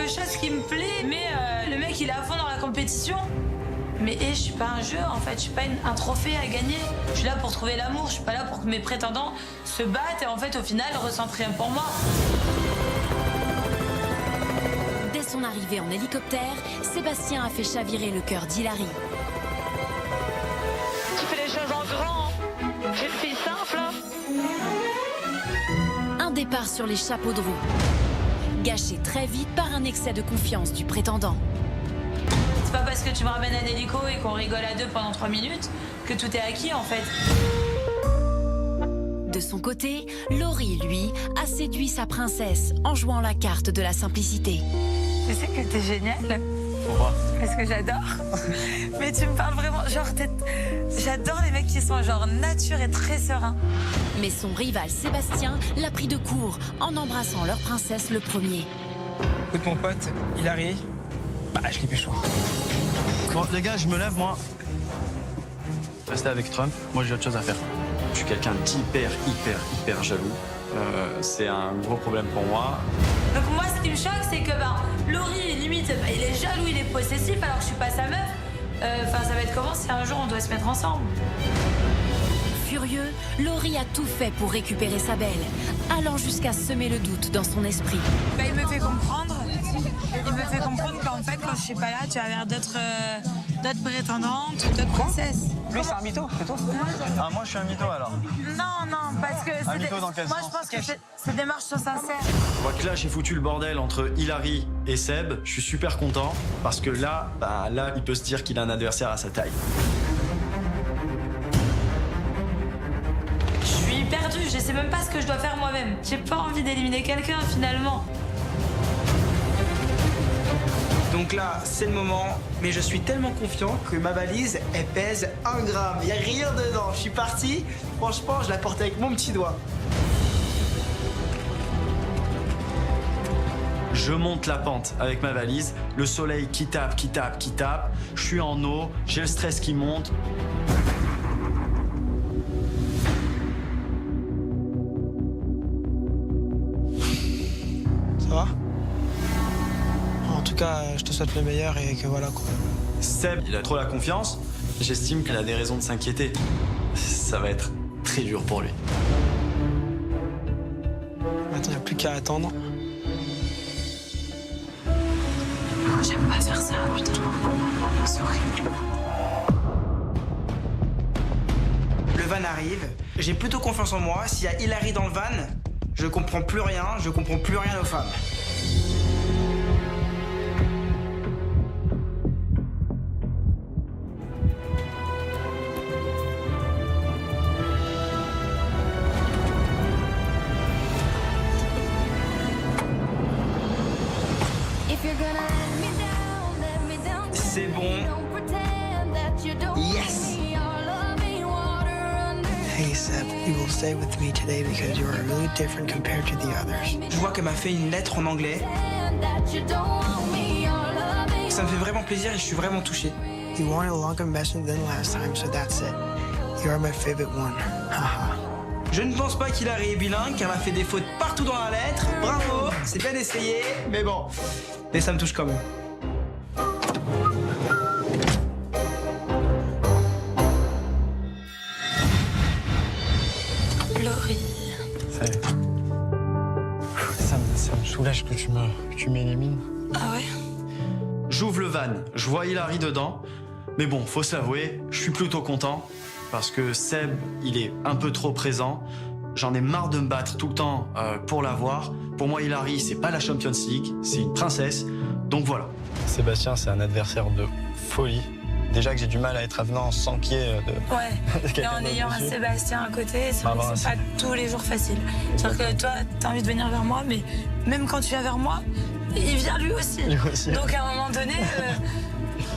chose qui me plaît, mais le mec il est à fond dans la compétition. Mais je suis pas un jeu en fait, je suis pas un trophée à gagner. Je suis là pour trouver l'amour, je suis pas là pour que mes prétendants se battent et en fait au final ressentent rien pour moi. Dès son arrivée en hélicoptère, Sébastien a fait chavirer le cœur d'Hilary. Tu fais les choses en grand, j'ai une fille simple. Un départ sur les chapeaux de roue, gâché très vite par un excès de confiance du prétendant. C'est pas parce que tu me ramènes un hélico et qu'on rigole à deux pendant 3 minutes que tout est acquis en fait. De son côté, Laurie, lui, a séduit sa princesse en jouant la carte de la simplicité. Tu sais que t'es génial. Pourquoi? Parce que j'adore. Mais tu me parles vraiment, genre, j'adore les mecs qui sont genre nature et très sereins. Mais son rival Sébastien l'a pris de court en embrassant leur princesse le premier. Écoute mon pote, Hilary, je l'ai pécho. Bon, les gars, je me lève, moi. Restez avec Trump, moi j'ai autre chose à faire. Je suis quelqu'un d'hyper jaloux. C'est un gros problème pour moi. Donc moi, ce qui me choque, c'est que Laurie, limite, il est jaloux, il est possessif, alors que je suis pas sa meuf. Enfin, ça va être comment si un jour on doit se mettre ensemble? Furieux, Laurie a tout fait pour récupérer sa belle, allant jusqu'à semer le doute dans son esprit. Il me fait comprendre qu'en fait, quand je suis pas là, tu as l'air d'autres prétendantes, d'autres princesses. Lui, c'est un mytho, c'est tout. Ah, moi je suis un mytho alors. Non, parce que Un mytho dans quel moi, sens? je pense que ces démarches sont sincères. Je vois que là, j'ai foutu le bordel entre Hilary et Seb. Je suis super content parce que là, il peut se dire qu'il a un adversaire à sa taille. Je suis perdue, je sais même pas ce que je dois faire moi-même. J'ai pas envie d'éliminer quelqu'un finalement. Donc là, c'est le moment, mais je suis tellement confiant que ma valise, elle pèse 1 gramme. Il n'y a rien dedans. Je suis parti. Franchement, je la porte avec mon petit doigt. Je monte la pente avec ma valise, le soleil qui tape. Je suis en eau, j'ai le stress qui monte. Ça va? En tout cas, je te souhaite le meilleur et que voilà quoi. Seb, il a trop la confiance. J'estime qu'il a des raisons de s'inquiéter. Ça va être très dur pour lui. Maintenant, il n'y a plus qu'à attendre. J'aime pas faire ça, putain. C'est horrible. Le van arrive. J'ai plutôt confiance en moi. S'il y a Hilary dans le van, je comprends plus rien. Je comprends plus rien aux femmes. C'est bon. Yes. Hey Seb, you will stay with me today because you are really different compared to the others. Je vois qu'elle m'a fait une lettre en anglais. Ça me fait vraiment plaisir et je suis vraiment touché. You wanted a longer message than last time, so that's it. You are my favorite one. Haha. Je ne pense pas qu'Hilary est bilingue, car elle m'a fait des fautes partout dans la lettre. Bravo, c'est bien essayé, mais bon. Mais ça me touche quand même. Laurie. Ça me soulage que tu m'élimines. Ah ouais? J'ouvre le van, je vois Hilary dedans. Mais bon, faut s'avouer, je suis plutôt content. Parce que Seb, il est un peu trop présent. J'en ai marre de me battre tout le temps pour l'avoir. Pour moi, Hilary, c'est pas la Champions League, c'est une princesse. Donc voilà. Sébastien, c'est un adversaire de folie. Déjà que j'ai du mal à être avenant sans qu'il y ait de... Ouais, et en ayant un Sébastien à côté, c'est vrai que c'est pas tous les jours facile. C'est-à-dire que toi, t'as envie de venir vers moi, mais même quand tu viens vers moi, il vient lui aussi. Lui aussi. Donc à un moment donné,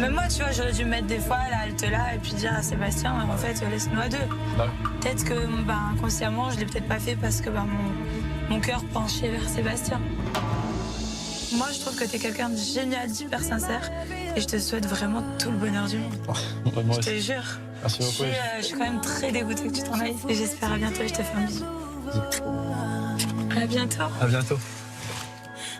même moi, tu vois, j'aurais dû me mettre des fois à la halte là et puis dire à Sébastien, en fait, laisse-nous à deux. Bah. Peut-être que inconsciemment, je l'ai peut-être pas fait parce que mon cœur penchait vers Sébastien. Moi, je trouve que t'es quelqu'un de génial, d'hyper sincère. Et je te souhaite vraiment tout le bonheur du monde. Moi Je te aussi. jure. Merci beaucoup. Je suis quand même très dégoûtée que tu t'en ailles. Et j'espère à bientôt. Je te fais un bisou. À bientôt. À bientôt.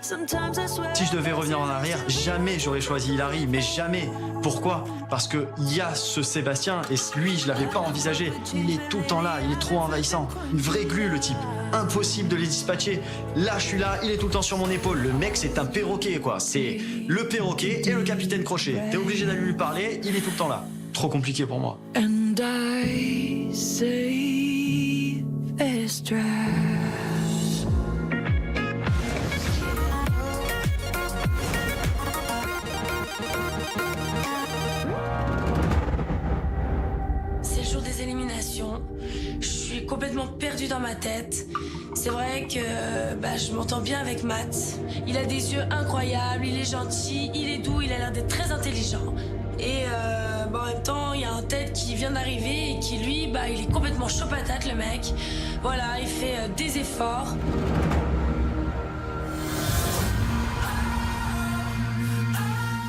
Si je devais revenir en arrière, jamais j'aurais choisi Hilary, mais jamais. Pourquoi? Parce que il y a ce Sébastien et lui, je l'avais pas envisagé. Il est tout le temps là, il est trop envahissant. Une vraie glu, le type. Impossible de les dispatcher. Là, je suis là, il est tout le temps sur mon épaule. Le mec, c'est un perroquet, quoi. C'est le perroquet et le capitaine Crochet. T'es obligé d'aller lui parler, il est tout le temps là. Trop compliqué pour moi. And I say this dress. C'est le jour des éliminations. Je suis complètement perdue dans ma tête. C'est vrai que je m'entends bien avec Matt. Il a des yeux incroyables, il est gentil, il est doux, il a l'air d'être très intelligent. Et en même temps, il y a un Ted qui vient d'arriver et qui, lui, il est complètement chaud patate, le mec. Voilà, il fait des efforts.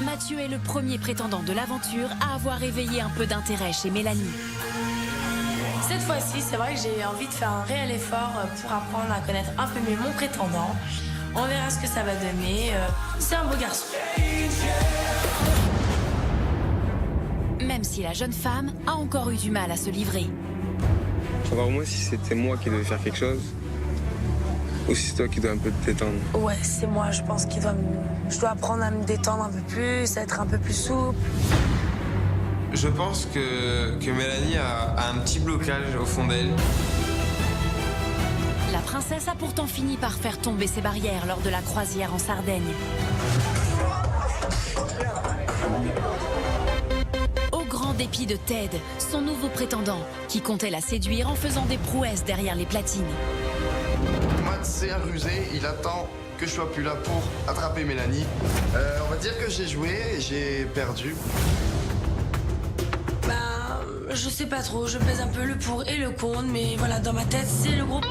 Mathieu est le premier prétendant de l'aventure à avoir éveillé un peu d'intérêt chez Mélanie. Cette fois-ci, c'est vrai que j'ai envie de faire un réel effort pour apprendre à connaître un peu mieux mon prétendant. On verra ce que ça va donner. C'est un beau garçon. Même si la jeune femme a encore eu du mal à se livrer. Savoir au moins si c'était moi qui devais faire quelque chose ou si c'est toi qui dois un peu te détendre. Ouais, c'est moi. Je pense je dois apprendre à me détendre un peu plus, à être un peu plus souple. Je pense que Mélanie a un petit blocage au fond d'elle. La princesse a pourtant fini par faire tomber ses barrières lors de la croisière en Sardaigne. Au grand dépit de Ted, son nouveau prétendant, qui comptait la séduire en faisant des prouesses derrière les platines. Matt, c'est un rusé, il attend que je sois plus là pour attraper Mélanie. On va dire que j'ai joué et j'ai perdu. Je sais pas trop, je pèse un peu le pour et le contre, mais voilà, dans ma tête, c'est le groupe.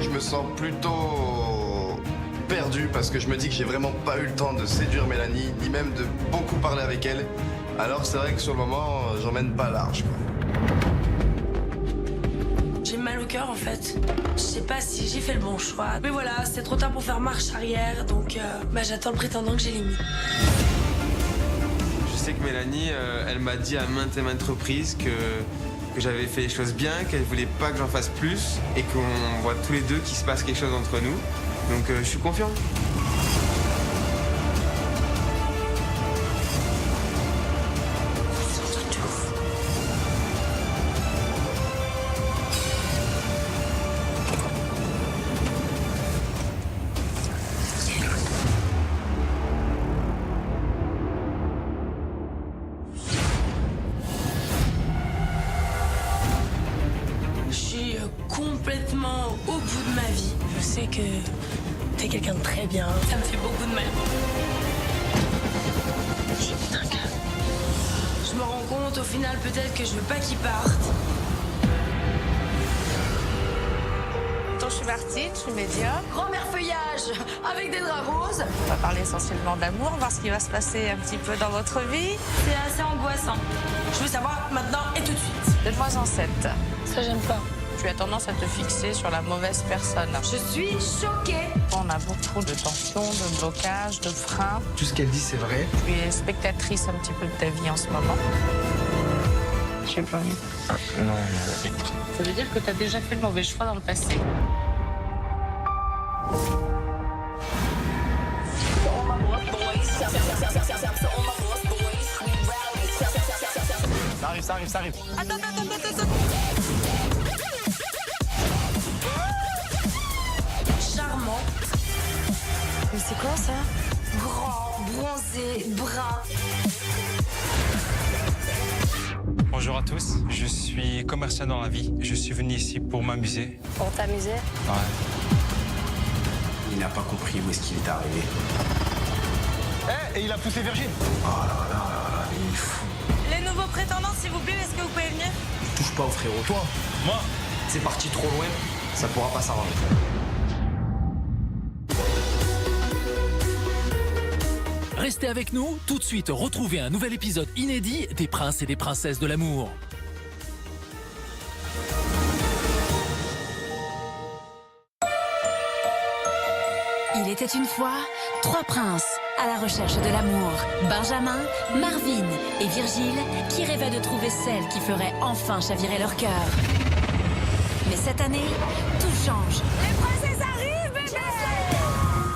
Je me sens plutôt perdu parce que je me dis que j'ai vraiment pas eu le temps de séduire Mélanie, ni même de beaucoup parler avec elle. Alors c'est vrai que sur le moment, j'emmène pas large, quoi. J'ai mal au cœur en fait. Je sais pas si j'ai fait le bon choix. Mais voilà, c'est trop tard pour faire marche arrière, donc j'attends le prétendant que j'élimine. Je sais que Mélanie, elle m'a dit à maintes et maintes reprises que j'avais fait les choses bien, qu'elle voulait pas que j'en fasse plus et qu'on voit tous les deux qu'il se passe quelque chose entre nous. Donc je suis confiant. Complètement au bout de ma vie. Je sais que t'es quelqu'un de très bien. Ça me fait beaucoup de mal. Je me rends compte au final peut-être que je veux pas qu'il parte. Quand je suis partie, je suis médium. Grand-mère feuillage avec des draps roses. On va parler essentiellement d'amour, voir ce qui va se passer un petit peu dans votre vie. C'est assez angoissant. Je veux savoir maintenant et tout de suite. De 3 en 7. Ça j'aime pas. Tu as tendance à te fixer sur la mauvaise personne. Je suis choquée. On a beaucoup de tensions, de blocages, de freins. Tout ce qu'elle dit, c'est vrai. Tu es spectatrice un petit peu de ta vie en ce moment. J'ai pas envie. Non. Ça veut dire que tu as déjà fait le mauvais choix dans le passé. Ça arrive. Attends. Charmant. Mais c'est quoi ça? Grand, bronzé, brun. Bonjour à tous, je suis commerçant dans la vie. Je suis venu ici pour m'amuser. Pour t'amuser? Ouais. Il n'a pas compris où est-ce qu'il est arrivé. Et il a poussé Virgile. Oh là, il est fou. Les nouveaux prétendants, s'il vous plaît, est-ce que vous pouvez venir? Touche pas au frérot. Toi, Moi, c'est parti trop loin, ça pourra pas s'arranger. Restez avec nous, tout de suite retrouvez un nouvel épisode inédit des Princes et des Princesses de l'amour. Il était une fois 3 princes à la recherche de l'amour. Benjamin, Marvin et Virgile qui rêvaient de trouver celle qui ferait enfin chavirer leur cœur. Mais cette année, tout change. Les princesses arrivent, bébé!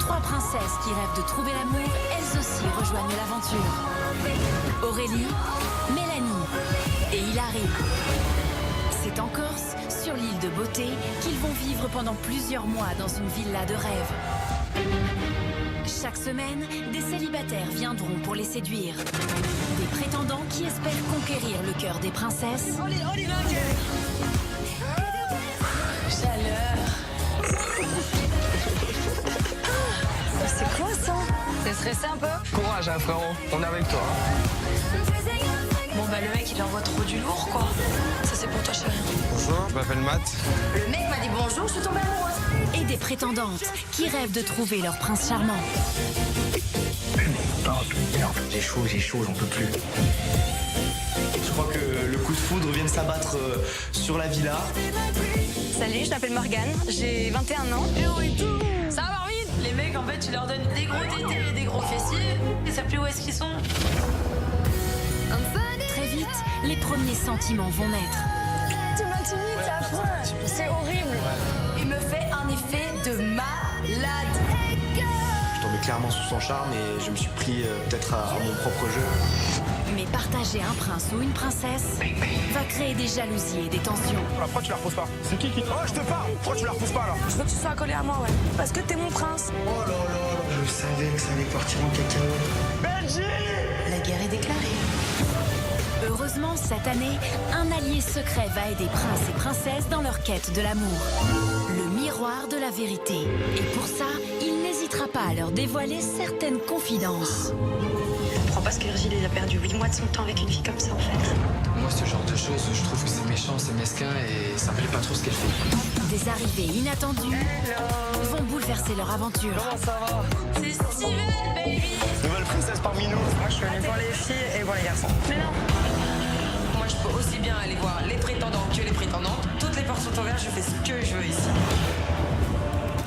3 princesses qui rêvent de trouver l'amour, elles aussi rejoignent l'aventure. Aurélie, Mélanie et Hilary. C'est en Corse, sur l'île de Beauté, qu'ils vont vivre pendant plusieurs mois dans une villa de rêve. Chaque semaine, des célibataires viendront pour les séduire. Des prétendants qui espèrent conquérir le cœur des princesses. Chaleur. C'est quoi ça? T'es stressé un peu? Courage, hein, frérot. On est avec toi. Bon bah le mec il envoie trop du lourd quoi. Ça c'est pour toi chérie. Bonjour, je m'appelle Matt. Le mec m'a dit bonjour, je suis tombée amoureuse. Et des prétendantes qui rêvent de trouver leur prince charmant. J'ai chaud, j'en peux plus. Je crois que le coup de foudre vient de s'abattre sur la villa. Salut, je m'appelle Morgane, j'ai 21 ans. Ça va Marvin? Les mecs en fait tu leur donnes des gros tétés et des gros fessiers. Ils savent plus où est-ce qu'ils sont. Très vite, les premiers sentiments vont naître. Tu m'intimides, c'est affreux. C'est horrible. Il me fait un effet de malade. Je tombais clairement sous son charme et je me suis pris peut-être à mon propre jeu. Mais partager un prince ou une princesse va créer des jalousies et des tensions. Pourquoi tu la repousses pas? C'est qui? Oh, je te parle! Pourquoi tu la repousses pas là? Je veux que tu sois collé à moi, ouais. Parce que t'es mon prince. Oh là là, je savais que ça allait partir en cacahuète. La guerre est déclarée. Heureusement, cette année, un allié secret va aider princes et princesses dans leur quête de l'amour. Le miroir de la vérité. Et pour ça, il n'hésitera pas à leur dévoiler certaines confidences. Je comprends pas ce que Virgile il a perdu 8 mois de son temps avec une fille comme ça en fait. Moi, ce genre de choses, je trouve que c'est méchant, c'est mesquin et ça me plaît pas trop ce qu'elle fait. Des arrivées inattendues vont bouleverser leur aventure. Comment ça va? C'est Steven, baby. Nouvelle princesse parmi nous. Moi, je suis allée voir les filles et voir les garçons. Mais non. Moi je peux aussi bien aller voir les prétendants que les prétendantes. Toutes les portes sont ouvertes, je fais ce que je veux ici.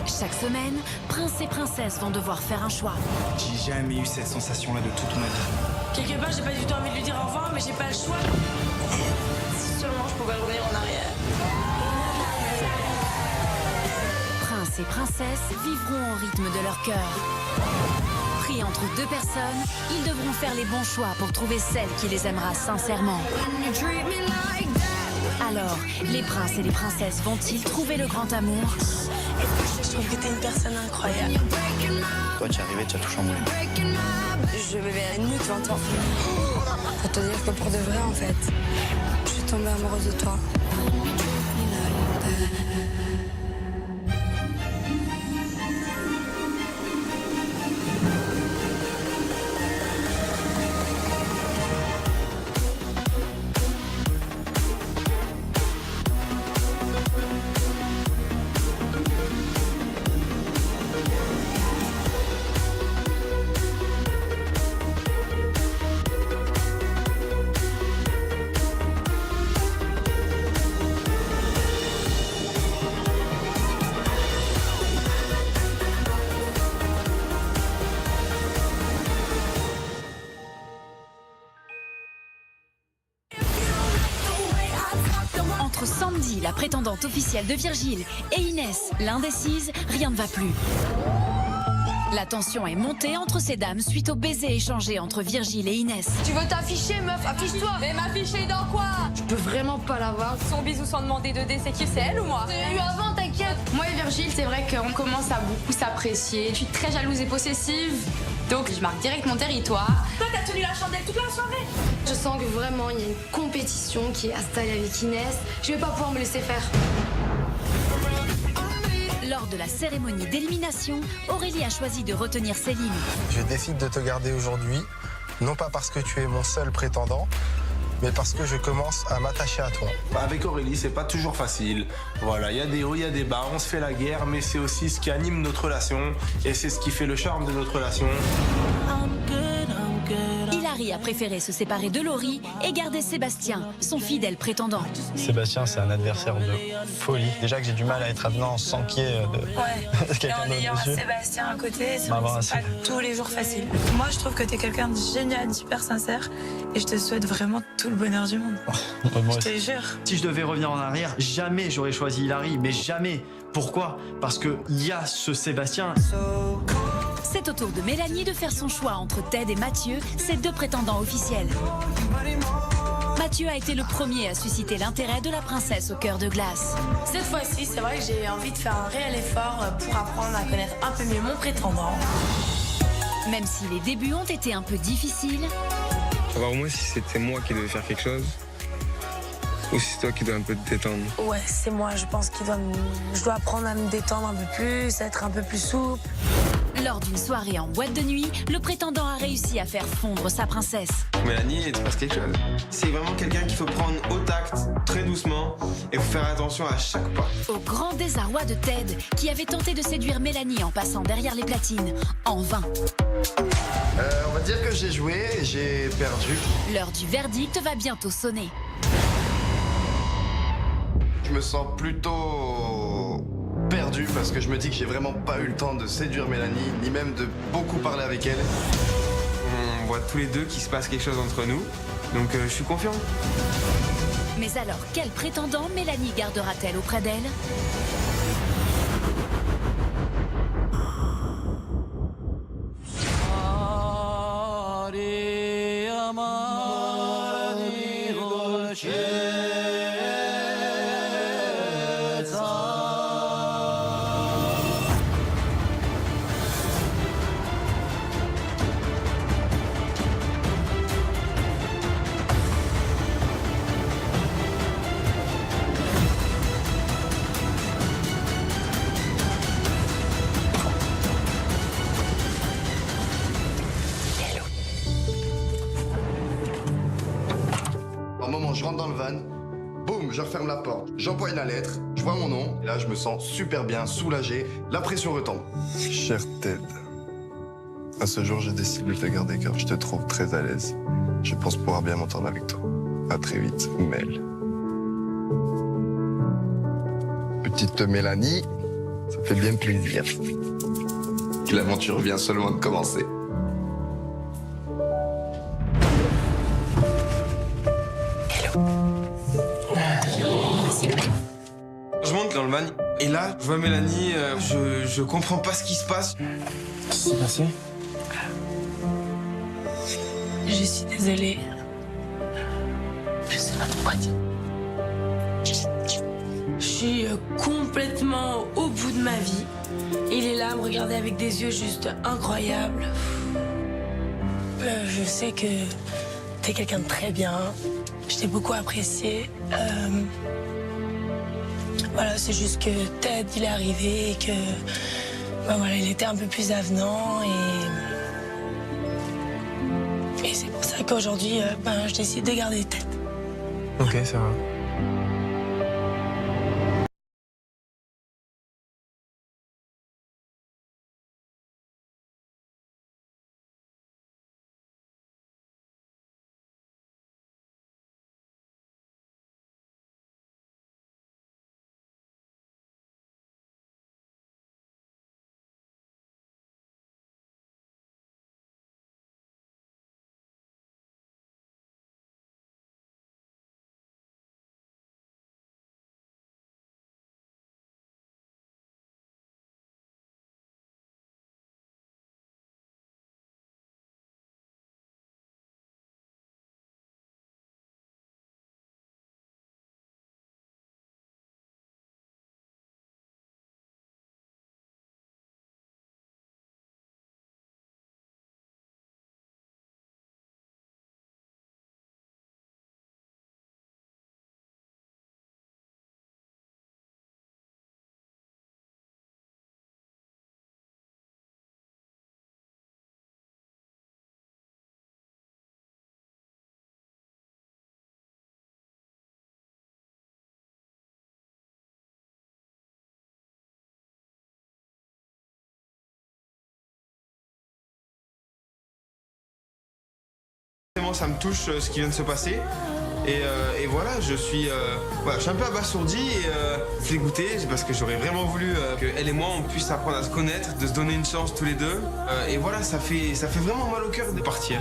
Chaque semaine, princes et princesses vont devoir faire un choix. J'ai jamais eu cette sensation-là de toute ma vie. Quelque part j'ai pas du tout envie de lui dire au revoir mais j'ai pas le choix. Si seulement je pouvais revenir en arrière. Princes et princesses vivront au rythme de leur cœur. Pris entre 2 personnes, ils devront faire les bons choix pour trouver celle qui les aimera sincèrement. Alors, les princes et les princesses vont-ils trouver le grand amour? Je trouve que t'es une personne incroyable. Toi, tu es arrivé, tu as tout chamboulé. Je bébé la nuit devant toi. Pour te dire que pour de vrai en fait, je suis tombée amoureuse de toi. Entre Sandy, la prétendante officielle de Virgile, et Inès, l'indécise, rien ne va plus. La tension est montée entre ces dames suite au baiser échangé entre Virgile et Inès. Tu veux t'afficher, meuf? Affiche-toi! Mais m'afficher dans quoi? Je peux vraiment pas l'avoir. Son bisou sans demander 2D, c'est qui? C'est elle ou moi? C'est eu avant, t'inquiète! Moi et Virgile, c'est vrai qu'on commence à beaucoup s'apprécier. Je suis très jalouse et possessive, donc je marque direct mon territoire. Toi, t'as tenu la chandelle toute la soirée! Je sens que vraiment il y a une compétition qui est installée avec Inès. Je vais pas pouvoir me laisser faire. Lors de la cérémonie d'élimination, Aurélie a choisi de retenir Céline. Je décide de te garder aujourd'hui, non pas parce que tu es mon seul prétendant, mais parce que je commence à m'attacher à toi. Avec Aurélie, c'est pas toujours facile. Voilà, il y a des hauts, il y a des bas, on se fait la guerre, mais c'est aussi ce qui anime notre relation et c'est ce qui fait le charme de notre relation. Hilary Hilary a préféré se séparer de Laurie et garder Sébastien, son fidèle prétendant. Sébastien, c'est un adversaire de folie. Déjà que j'ai du mal à être avenant sans qu'il y ait Ouais. Et quelqu'un en d'autre ayant dessus. Sébastien à côté, c'est Bah, vrai que c'est- c'est pas tous les jours facile. Moi, je trouve que t'es quelqu'un de génial, d'hyper sincère. Et je te souhaite vraiment tout le bonheur du monde. Moi Je te aussi. jure. Si je devais revenir en arrière, jamais j'aurais choisi Hilary, mais jamais. Pourquoi? Parce qu'il y a ce Sébastien. C'est au tour de Mélanie de faire son choix entre Ted et Mathieu, ses deux prétendants officiels. Mathieu a été le premier à susciter l'intérêt de la princesse au cœur de glace. Cette fois-ci, c'est vrai que j'ai envie de faire un réel effort pour apprendre à connaître un peu mieux mon prétendant. Même si les débuts ont été un peu difficiles, Savoir au moins si c'était moi qui devais faire quelque chose ou si c'est toi qui dois un peu te détendre. Ouais, c'est moi. Je pense je dois apprendre à me détendre un peu plus, être un peu plus souple. lors d'une soirée en boîte de nuit, le prétendant a réussi à faire fondre sa princesse. Mélanie, il se passe quelque chose. C'est vraiment quelqu'un qu'il faut prendre au tact, très doucement, et faut faire attention à chaque pas. Au grand désarroi de Ted, qui avait tenté de séduire Mélanie en passant derrière les platines, en vain. On va dire que j'ai joué et j'ai perdu. L'heure du verdict va bientôt sonner. Je me sens plutôt perdu parce que je me dis que j'ai vraiment pas eu le temps de séduire Mélanie, ni même de beaucoup parler avec elle. On voit tous les deux qu'il se passe quelque chose entre nous, donc je suis confiant. Mais alors, quel prétendant Mélanie gardera-t-elle auprès d'elle ? Au moment où je rentre dans le van, boum, je referme la porte, j'envoie une lettre, je vois mon nom, et là je me sens super bien, soulagé, la pression retombe. Cher Ted, à ce jour j'ai décidé de te garder car je te trouve très à l'aise. Je pense pouvoir bien m'entendre avec toi. À très vite, Mel. Petite Mélanie, ça fait bien plaisir. L'aventure vient seulement de commencer. Je monte dans le van, et là, je vois Mélanie, je comprends pas ce qui se passe. Qu'est-ce qui s'est passé? Je suis désolée. Je sais pas pourquoi dire. Je suis complètement au bout de ma vie. Il est là à me regarder avec des yeux juste incroyables. Je sais que t'es quelqu'un de très bien. Je t'ai beaucoup apprécié. Voilà, c'est juste que Ted, il est arrivé et que... Ben voilà, il était un peu plus avenant et c'est pour ça qu'aujourd'hui, je décide de garder Ted. Ok, ça va. vraiment ça me touche ce qui vient de se passer. Et voilà, je suis un peu abasourdi et dégoûté parce que j'aurais vraiment voulu qu'elle et moi on puisse apprendre à se connaître, de se donner une chance tous les deux. Et voilà, ça fait vraiment mal au cœur de partir.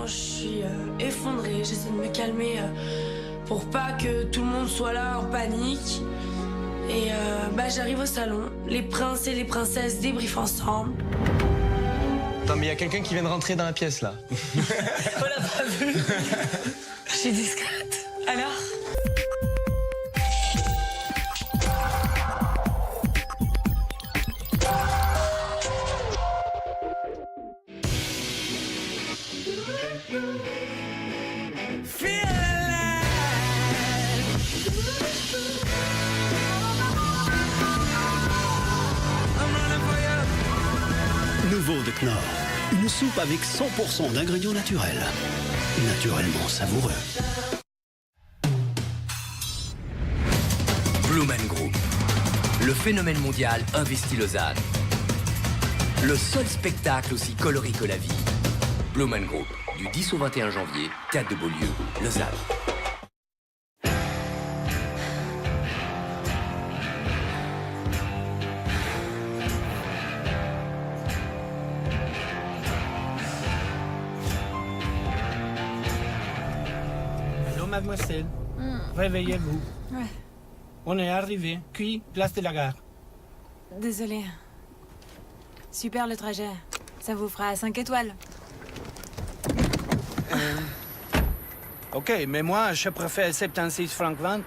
Je suis effondrée, j'essaie de me calmer pour pas que tout le monde soit là en panique. Et j'arrive au salon, les princes et les princesses débriefent ensemble. Attends, mais il y a quelqu'un qui vient de rentrer dans la pièce là. On l'a pas vu. Je suis discrète. Alors ? Nouveau de Knorr, une soupe avec 100% d'ingrédients naturels. Naturellement savoureux. Blue Man Group. Le phénomène mondial investit Lausanne. Le seul spectacle aussi coloré que la vie. Blue Man Group, du 10 au 21 janvier, Théâtre de Beaulieu, Lausanne. Allô, mademoiselle. Réveillez-vous. Ouais. On est arrivé. Puis, place de la gare. Désolée. Super le trajet. Ça vous fera 5 étoiles. Ok, mais moi, je préfère 76 francs 20.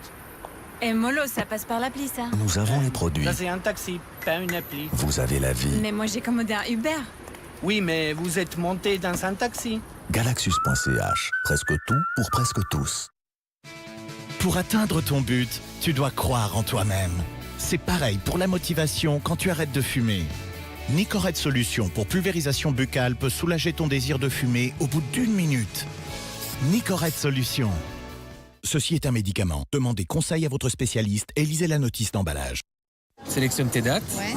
Et mollo, ça passe par l'appli, ça. Nous avons les produits. Ça, c'est un taxi, pas une appli. Vous avez la vie. Mais moi, j'ai commandé un Uber. Oui, mais vous êtes monté dans un taxi. Galaxus.ch. Presque tout pour presque tous. Pour atteindre ton but, tu dois croire en toi-même. C'est pareil pour la motivation quand tu arrêtes de fumer. Nicorette Solution pour pulvérisation buccale peut soulager ton désir de fumer au bout d'1 minute. Nicorette Solution. Ceci est un médicament. Demandez conseil à votre spécialiste et lisez la notice d'emballage. Sélectionne tes dates. Ouais.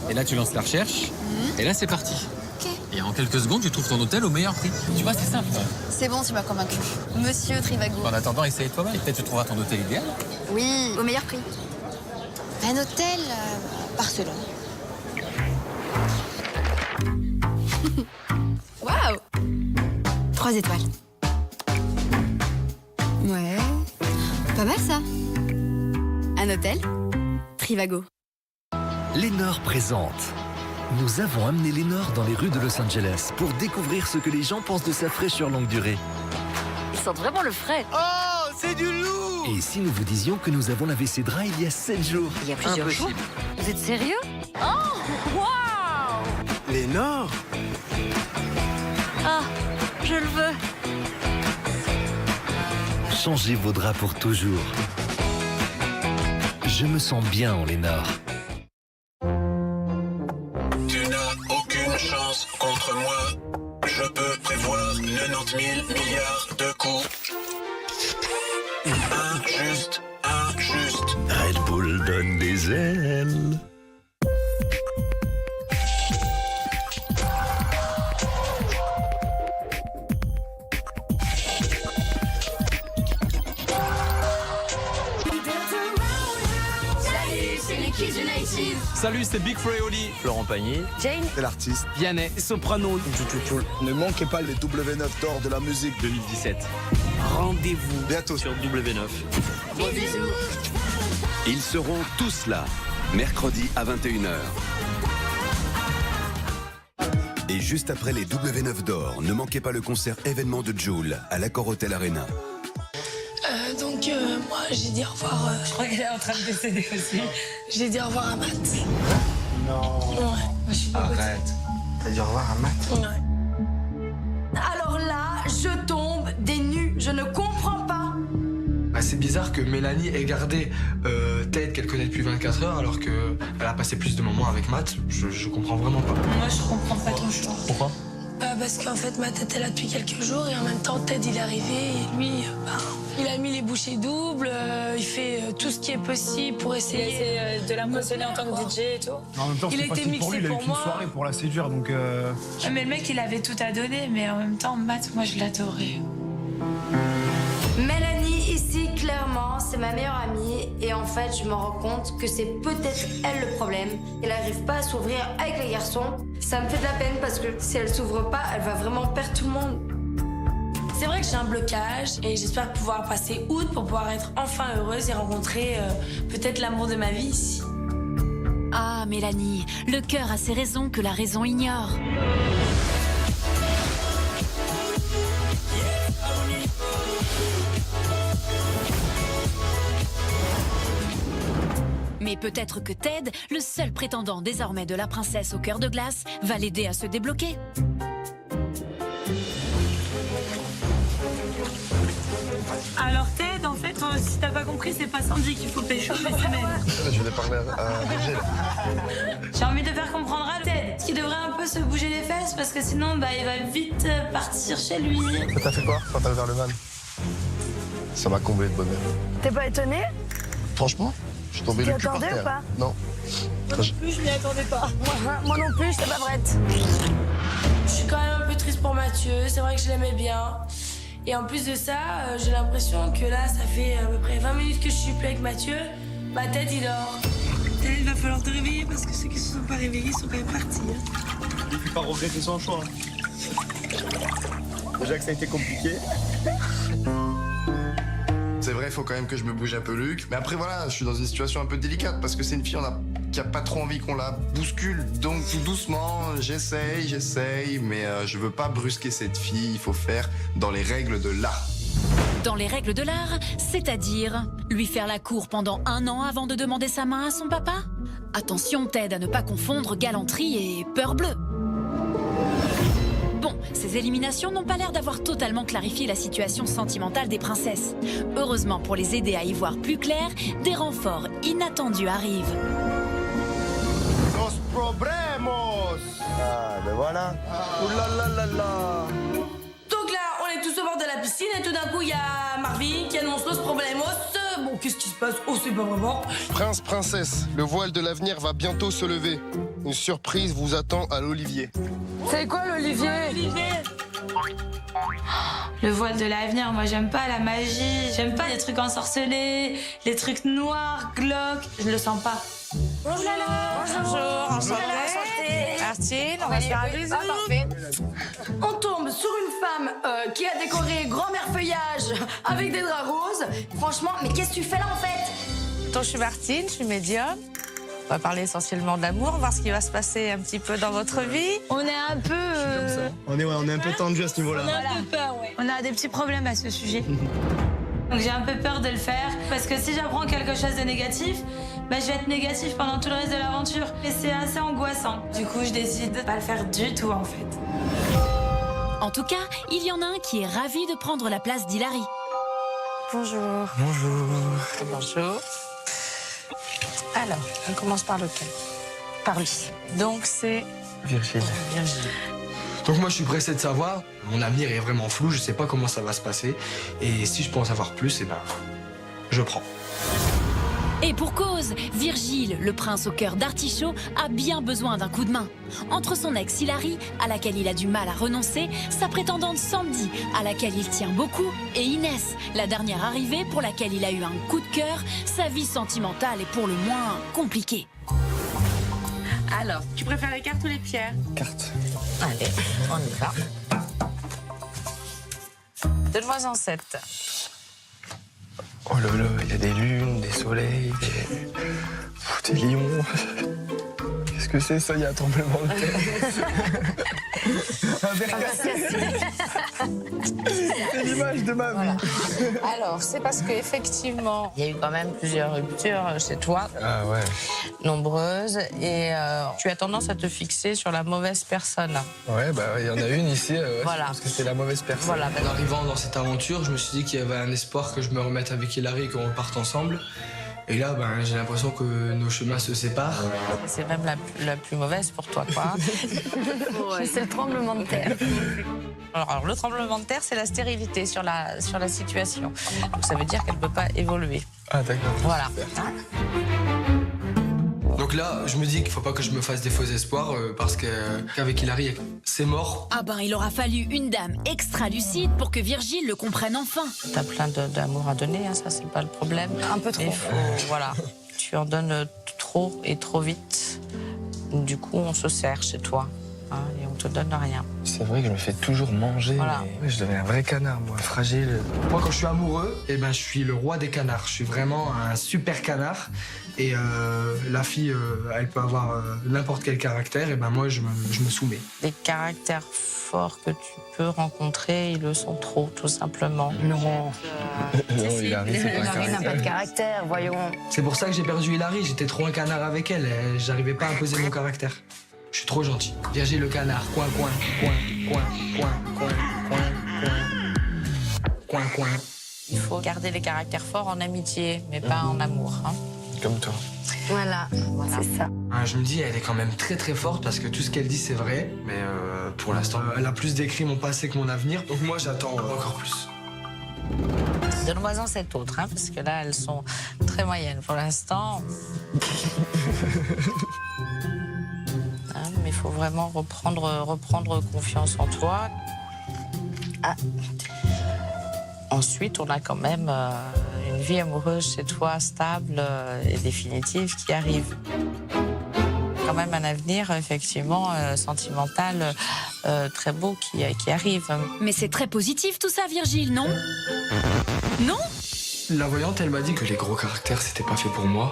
Et là, tu lances la recherche. Et là, c'est parti. Ok. Et en quelques secondes, tu trouves ton hôtel au meilleur prix. Tu vois, c'est simple. C'est bon, tu m'as convaincu. Monsieur Trivago. En attendant, essaye toi-même. Peut-être tu trouveras ton hôtel idéal. Oui, au meilleur prix. Un hôtel Barcelone. Waouh 3 étoiles. Ouais. Pas mal ça. Un hôtel Trivago. Lénore présente. Nous avons amené Lénore dans les rues de Los Angeles pour découvrir ce que les gens pensent de sa fraîcheur longue durée. Ils sentent vraiment le frais. Oh, c'est du lourd! Et si nous vous disions que nous avons lavé ses draps il y a 7 jours? Il y a plusieurs jours. Vous êtes sérieux? Oh, waouh! Lénore? Ah, je le veux. Changez vos draps pour toujours. Je me sens bien en Lénore. Tu n'as aucune chance contre moi. Je peux prévoir 90 000 milliards de coups. Injuste, injuste. Red Bull donne des ailes. Salut, c'est Big Flo et Oli. Florent Pagny. Jane. C'est l'artiste. Vianney. Soprano. Ne manquez pas les W9 d'or de la musique 2017. Rendez-vous bientôt sur W9. Gros bisous. Ils seront tous là, mercredi à 21h. Et juste après les W9 d'or, ne manquez pas le concert événement de Jul à l'Accor Hotel Arena. Moi, j'ai dit au revoir. Je crois qu'elle est en train de décéder aussi. J'ai dit au revoir à Matt. Non. Ouais, je suis Arrête. T'as dit au revoir à Matt? Ouais. Alors là, je tombe des nues. Je ne comprends pas bizarre que Mélanie ait gardé Ted qu'elle connaît depuis 24 heures alors qu'elle a passé plus de moments avec Matt. Je comprends vraiment pas. Moi, je comprends pas ton choix. Pourquoi? Parce qu'en fait, Matt était là depuis quelques jours et en même temps, Ted, il est arrivé et lui, il a mis les bouchées doubles, il fait tout ce qui est possible pour essayer de l'impressionner en tant que DJ et tout. En même temps, Il a c'était été facile pour mixé lui, il a eu pour qu'une moi. soirée pour la séduire, donc... Mais le mec, il avait tout à donner, mais en même temps, Matt, moi, je l'adorais. Mélanie, ici, clairement, c'est ma meilleure amie. Et en fait, je me rends compte que c'est peut-être elle le problème. Elle n'arrive pas à s'ouvrir avec les garçons. Ça me fait de la peine parce que si elle s'ouvre pas, elle va vraiment perdre tout le monde. C'est vrai que j'ai un blocage et j'espère pouvoir passer août pour pouvoir être enfin heureuse et rencontrer peut-être l'amour de ma vie ici. Ah, Mélanie, le cœur a ses raisons que la raison ignore. Mais peut-être que Ted, le seul prétendant désormais de la princesse au cœur de glace, va l'aider à se débloquer. Alors Ted, en fait, si t'as pas compris, c'est pas Sandy qu'il faut pécho, mais c'est même. Je vais parler à Virgile. J'ai envie de faire comprendre à Ted qu'il devrait un peu se bouger les fesses parce que sinon, bah, il va vite partir chez lui. Ça t'a fait quoi quand t'as ouvert le van? Ça m'a comblé de bonheur. T'es pas étonné? Franchement, je suis tombé Tu le t'y cul par attendais terre. ou pas? Non. Moi non plus, je m'y attendais pas. Moi non plus, j'étais pas prête. Je suis quand même un peu triste pour Mathieu, c'est vrai que je l'aimais bien. Et en plus de ça, j'ai l'impression que là, ça fait à peu près 20 minutes que je suis plus avec Mathieu. Ma tête, il dort. Ted, il va falloir te réveiller parce que ceux qui se sont pas réveillés sont quand même partis. Il ne peut pas regretter son choix. Déjà que ça a été compliqué. C'est vrai, il faut quand même que je me bouge un peu, Luc. Mais après, voilà, je suis dans une situation un peu délicate parce que c'est une fille qui a pas trop envie qu'on la bouscule. Donc, tout doucement, j'essaye, mais je veux pas brusquer cette fille. Il faut faire dans les règles de l'art. Dans les règles de l'art, c'est-à-dire lui faire la cour pendant 1 an avant de demander sa main à son papa? Attention, Ted, à ne pas confondre galanterie et peur bleue. Bon, ces éliminations n'ont pas l'air d'avoir totalement clarifié la situation sentimentale des princesses. Heureusement, pour les aider à y voir plus clair, des renforts inattendus arrivent. Los problemos. Ah, ben voilà. Ouh là là là là. Donc là, on est tous au bord de la piscine et tout d'un coup, il y a Marvin qui annonce Los Problemos. Bon, qu'est-ce qui se passe? Oh, c'est pas vraiment. Prince, princesse, le voile de l'avenir va bientôt se lever. Une surprise vous attend à l'Olivier. C'est quoi l'Olivier? Le voile de l'avenir, moi j'aime pas la magie, j'aime pas les trucs ensorcelés, les trucs noirs, glauques, je le sens pas. Bonjour. Bonjour. Enchantée. Martine, on va se faire un bisou. Parfait. On tombe sur une femme qui a décoré grand-mère feuillage avec des draps roses. Franchement, mais qu'est-ce que tu fais là en fait? Donc, je suis Martine, je suis médium. On va parler essentiellement d'amour, voir ce qui va se passer un petit peu dans votre vie. On est un peu... On est un peu tendu à ce niveau-là. On a un peu peur, ouais. On a des petits problèmes à ce sujet. Donc j'ai un peu peur de le faire, parce que si j'apprends quelque chose de négatif, bah, je vais être négatif pendant tout le reste de l'aventure. Et c'est assez angoissant. Du coup, je décide de pas le faire du tout, en fait. En tout cas, il y en a un qui est ravi de prendre la place d'Hilary. Bonjour. Bonjour. Bonjour. Alors, on commence par lequel? Par lui. Donc, c'est Virgile. Virgile. Donc moi je suis pressé de savoir, mon avenir est vraiment flou, je sais pas comment ça va se passer. Et si je peux en savoir plus, eh ben, je prends. Et pour cause, Virgile, le prince au cœur d'artichaut, a bien besoin d'un coup de main. Entre son ex Hilary, à laquelle il a du mal à renoncer, sa prétendante Sandy, à laquelle il tient beaucoup, et Inès, la dernière arrivée pour laquelle il a eu un coup de cœur, sa vie sentimentale est pour le moins compliquée. Alors, tu préfères les cartes ou les pierres? Carte. Allez, on y va. Donne-moi-en 7. Oh là là, il y a des lunes, des soleils, des lions. Qu'est-ce que c'est ça? Il y a un tremblement de terre. Un verre cassé. l'image de ma vie. Alors, c'est parce qu'effectivement, il y a eu quand même plusieurs ruptures chez toi. Ah ouais. Nombreuses. Et tu as tendance à te fixer sur la mauvaise personne. Ouais, bah il y en a une ici, Voilà. parce que c'est la mauvaise personne. Voilà. En arrivant dans cette aventure, je me suis dit qu'il y avait un espoir que je me remette avec Hilary et qu'on reparte ensemble. Et là, j'ai l'impression que nos chemins se séparent. C'est même la plus mauvaise pour toi, quoi. C'est le tremblement de terre. Alors, le tremblement de terre, c'est la stérilité sur la situation. Donc, ça veut dire qu'elle ne peut pas évoluer. Ah, d'accord. Voilà. Donc là, je me dis qu'il faut pas que je me fasse des faux espoirs parce qu'avec Hilary, c'est mort. Ah ben, il aura fallu une dame extra lucide pour que Virgile le comprenne enfin. T'as plein d'amour à donner, hein, ça, c'est pas le problème. Un peu trop. Mais voilà, tu en donnes trop et trop vite. Du coup, on se sert chez toi. Hein, et on te donne rien. C'est vrai que je me fais toujours manger. Voilà. Mais... Ouais, je deviens un vrai canard, moi, fragile. Moi, quand je suis amoureux, je suis le roi des canards. Je suis vraiment un super canard. Et la fille, elle peut avoir n'importe quel caractère. Et moi, je me soumets. Les caractères forts que tu peux rencontrer, ils le sont trop, tout simplement. Non. Non, Hilary, c'est pas un Hilary n'a pas de caractère. caractère, voyons. C'est pour ça que j'ai perdu Hilary. J'étais trop un canard avec elle. J'arrivais pas à imposer mon caractère. Je suis trop gentil. Virgile le canard, coin, coin, coin, coin, coin, coin, coin, coin, coin, coin. Il faut garder les caractères forts en amitié, mais pas en amour. Hein. Comme toi. Voilà. C'est ça. Je me dis, elle est quand même très très forte parce que tout ce qu'elle dit, c'est vrai. Mais pour l'instant, elle a plus décrit mon passé que mon avenir. Donc moi, j'attends encore plus. Donne-moi-en cette autre, hein, parce que là, elles sont très moyennes pour l'instant. Mais il faut vraiment reprendre confiance en toi. Ah. Ensuite, on a quand même une vie amoureuse chez toi, stable et définitive, qui arrive. Quand même un avenir, effectivement, sentimental, très beau qui arrive. Mais c'est très positif tout ça, Virgile, non? Non? La voyante, elle m'a dit que les gros caractères, c'était pas fait pour moi.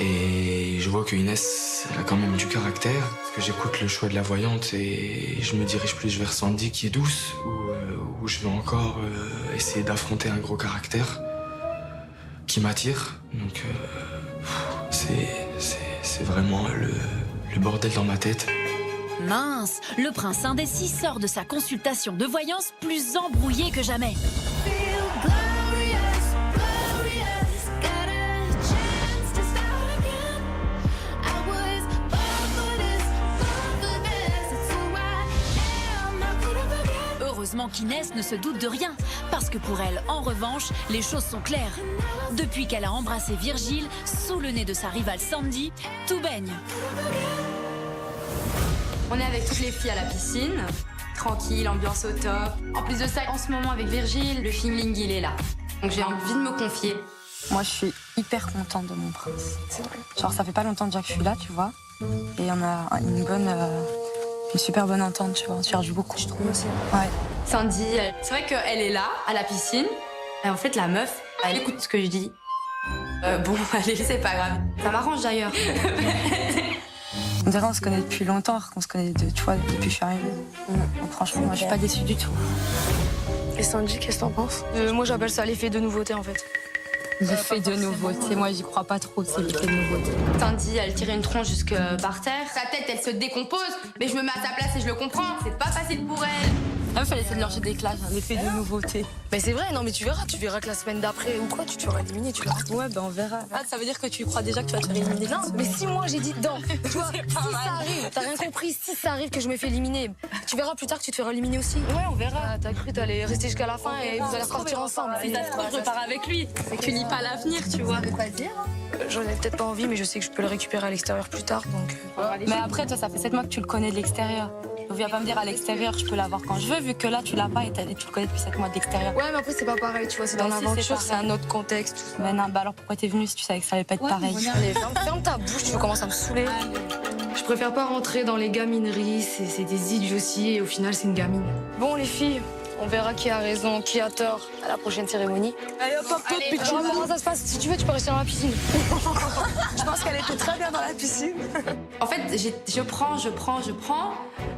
Et je vois que Inès, elle a quand même du caractère. Parce que j'écoute le choix de la voyante et je me dirige plus vers Sandy qui est douce, où je vais encore essayer d'affronter un gros caractère qui m'attire. Donc c'est vraiment le bordel dans ma tête. Mince, le prince indécis sort de sa consultation de voyance plus embrouillé que jamais. Heureusement qu'Inès ne se doute de rien, parce que pour elle, en revanche, les choses sont claires. Depuis qu'elle a embrassé Virgile, sous le nez de sa rivale Sandy, tout baigne. On est avec toutes les filles à la piscine, tranquille, ambiance au top. En plus de ça, en ce moment avec Virgile, le feeling il est là. Donc j'ai envie de me confier. Moi je suis hyper contente de mon prince. C'est vrai. Genre ça fait pas longtemps déjà que je suis là, tu vois. Et on a une super bonne entente, tu vois. On se cherche beaucoup. Je trouve aussi. Ouais. Sandy, c'est vrai qu'elle est là, à la piscine. Et en fait, la meuf, elle écoute ce que je dis. Bon, allez, c'est pas grave. Ça m'arrange d'ailleurs. On dirait qu'on se connaît depuis longtemps, alors qu'on se connaît, tu vois, depuis que je suis arrivée. Donc, franchement, moi, je suis pas déçue du tout. Et Sandy, qu'est-ce que t'en penses? Moi, j'appelle ça l'effet de nouveauté, en fait. L'effet de nouveauté, moi, j'y crois pas trop, c'est l'effet de nouveauté. Sandy, elle tire une tronche jusque par terre. Sa tête, elle se décompose. Mais je me mets à sa place et je le comprends. C'est pas facile pour elle. Ah, il fallait essayer de leur jeter des classes, l'effet de nouveauté. Mais c'est vrai, non, mais tu verras que la semaine d'après ou quoi, tu te feras éliminer, tu verras. Ouais, ben on verra. Ah, ça veut dire que tu crois déjà que tu vas te faire éliminer? Non, mais si moi j'ai dit non, tu vois, si ça arrive, t'as rien compris, si ça arrive que je me fais éliminer, tu verras plus tard que tu te feras éliminer aussi. Ouais, on verra. Ah, t'as cru que t'allais rester jusqu'à la fin et vous allez repartir ensemble. Si ça se trouve, je repars avec lui. Tu lis pas l'avenir, tu vois. Je peux pas le dire. J'en ai peut-être pas envie, mais je sais que je peux le récupérer à l'extérieur plus tard, donc. Mais après, toi, ça fait 7 mois que tu le connais de l'extérieur. Donc, viens pas me dire à l'extérieur, je peux l'avoir quand je veux, vu que là, tu l'as pas et tu le connais depuis 7 mois de l'extérieur. Ouais, mais après, c'est pas pareil, tu vois, c'est dans l'aventure, c'est un autre contexte. Mais non, bah alors pourquoi t'es venue si tu savais que ça allait pas être pareil? Allez, ferme ta bouche, tu veux commencer à me saouler. Je préfère pas rentrer dans les gamineries, c'est des idioties et au final, c'est une gamine. Bon, les filles, on verra qui a raison, qui a tort à la prochaine cérémonie. Allez, hop, hop, hop, Allez, comment ça se passe? Si tu veux, tu peux rester dans la piscine. Je pense qu'elle était très bien dans la piscine. En fait, je prends.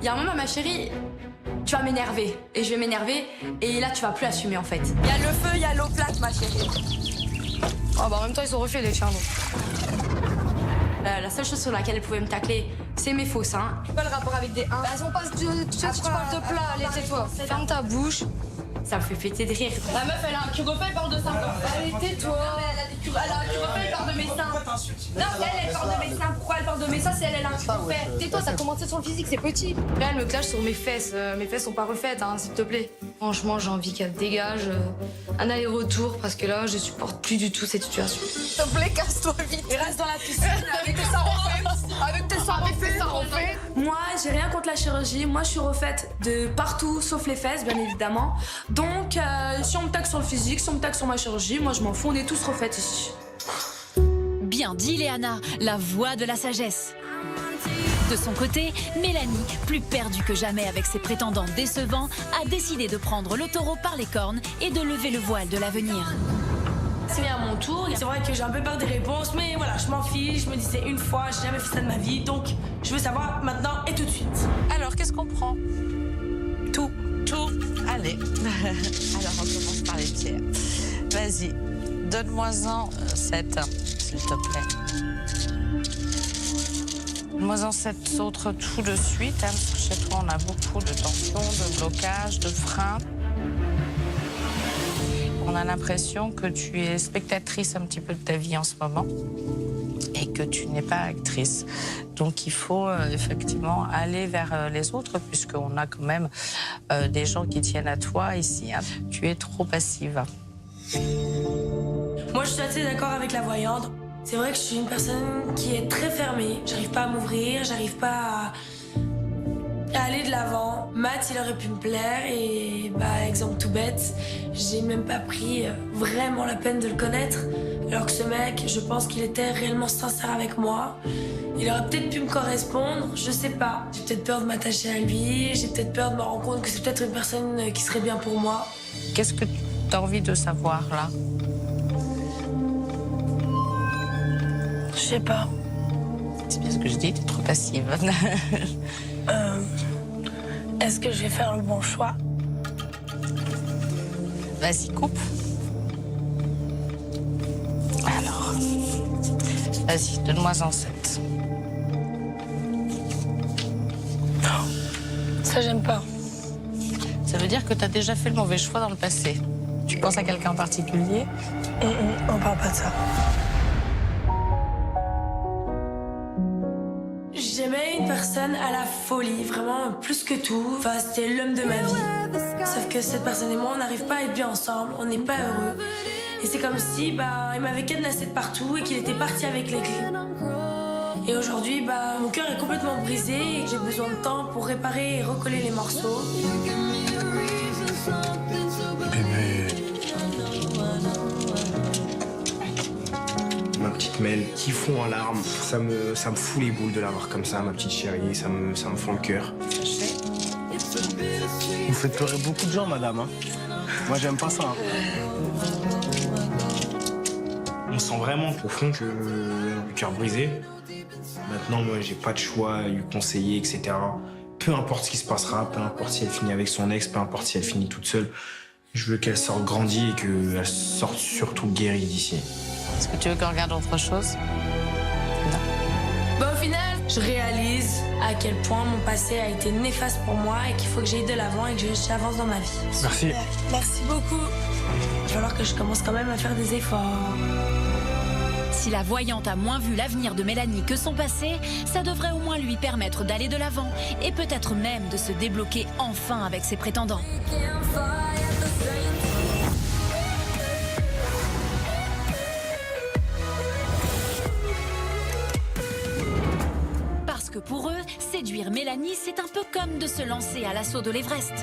Il y a un moment, ma chérie, tu vas m'énerver. Et je vais m'énerver, et là, tu vas plus assumer, en fait. Il y a le feu, il y a l'eau plate, ma chérie. Oh, bah en même temps, ils sont refaits, les chiens, donc. La seule chose sur laquelle elle pouvait me tacler, c'est mes faux seins. Pas le rapport avec des 1. Bah, on passe tu parles de plat, allez, tais-toi. Ferme ta bouche. Ça me fait péter de rire. La meuf, elle a un curopé, elle parle de seins. Allez, tais-toi. Elle a un curopé, elle parle de mes seins. Non, elle parle de mes seins. Pourquoi elle parle de mes seins si elle a un curopé? Tais-toi, t'as commencé sur le physique, c'est petit. Là, elle me clash sur mes fesses. Mes fesses sont pas refaites, hein, s'il te plaît. Franchement, j'ai envie qu'elle dégage. Un aller-retour, parce que là, je supporte plus du tout cette situation. S'il te plaît, casse-toi vite. Et reste dans la piscine avec tes seins refaits. Avec tes seins refaits. Moi, j'ai rien contre la chirurgie. Moi, je suis refaite de partout, sauf les fesses, bien évidemment. Donc, si on me taxe sur le physique, si on me taxe sur ma chirurgie, moi, je m'en fous. On est tous refaites ici. Bien dit, Léana, la voix de la sagesse. De son côté, Mélanie, plus perdue que jamais avec ses prétendants décevants, a décidé de prendre le taureau par les cornes et de lever le voile de l'avenir. C'est à mon tour. C'est vrai que j'ai un peu peur des réponses, mais voilà, je m'en fiche. Je me disais une fois, j'ai jamais fait ça de ma vie, donc je veux savoir maintenant et tout de suite. Alors, qu'est-ce qu'on prend? Tout. Allez. Alors, on commence par les tiers. Vas-y, donne-moi-en 7, s'il te plaît. Donne-moi-en 7 autres tout de suite, hein, parce que chez toi, on a beaucoup de tension, de blocage, de frein. On a l'impression que tu es spectatrice un petit peu de ta vie en ce moment et que tu n'es pas actrice. Donc il faut effectivement aller vers les autres puisqu'on a quand même des gens qui tiennent à toi ici. Hein. Tu es trop passive. Moi, je suis assez d'accord avec la voyante. C'est vrai que je suis une personne qui est très fermée. J'arrive pas à m'ouvrir, j'arrive pas à aller de l'avant. Matt, il aurait pu me plaire et, exemple tout bête, j'ai même pas pris vraiment la peine de le connaître. Alors que ce mec, je pense qu'il était réellement sincère avec moi. Il aurait peut-être pu me correspondre, je sais pas. J'ai peut-être peur de m'attacher à lui, j'ai peut-être peur de me rendre compte que c'est peut-être une personne qui serait bien pour moi. Qu'est-ce que tu as envie de savoir là? Je sais pas. C'est bien ce que je dis, t'es trop passive. Est-ce que je vais faire le bon choix? Vas-y, coupe. Alors, vas-y, donne-moi-en 7. Ça, j'aime pas. Ça veut dire que t'as déjà fait le mauvais choix dans le passé. Tu penses à quelqu'un en particulier? On parle pas de ça. J'aimais une personne à la folie, vraiment plus que tout. Enfin, c'était l'homme de ma vie. Sauf que cette personne et moi, on n'arrive pas à être bien ensemble, on n'est pas heureux. Et c'est comme si il m'avait cadenassé de partout et qu'il était parti avec les clés. Et aujourd'hui, mon cœur est complètement brisé et j'ai besoin de temps pour réparer et recoller les morceaux. Bébé. Ma petite Mel, qui fond en larmes. Ça me fout les boules de la voir comme ça, ma petite chérie. Ça me fend le cœur. Vous faites pleurer beaucoup de gens, madame. Hein. Moi, j'aime pas ça. Hein. On sent vraiment au fond que le cœur brisé. Maintenant, moi, j'ai pas de choix à lui conseiller, etc. Peu importe ce qui se passera, peu importe si elle finit avec son ex, peu importe si elle finit toute seule. Je veux qu'elle sorte grandie et qu'elle sorte surtout guérie d'ici. Est-ce que tu veux qu'on regarde autre chose? Au final, je réalise à quel point mon passé a été néfaste pour moi et qu'il faut que j'aille de l'avant et que j'avance dans ma vie. Merci. Merci beaucoup. Il va falloir que je commence quand même à faire des efforts. Si la voyante a moins vu l'avenir de Mélanie que son passé, ça devrait au moins lui permettre d'aller de l'avant et peut-être même de se débloquer enfin avec ses prétendants. Parce que pour eux, séduire Mélanie, c'est un peu comme de se lancer à l'assaut de l'Everest.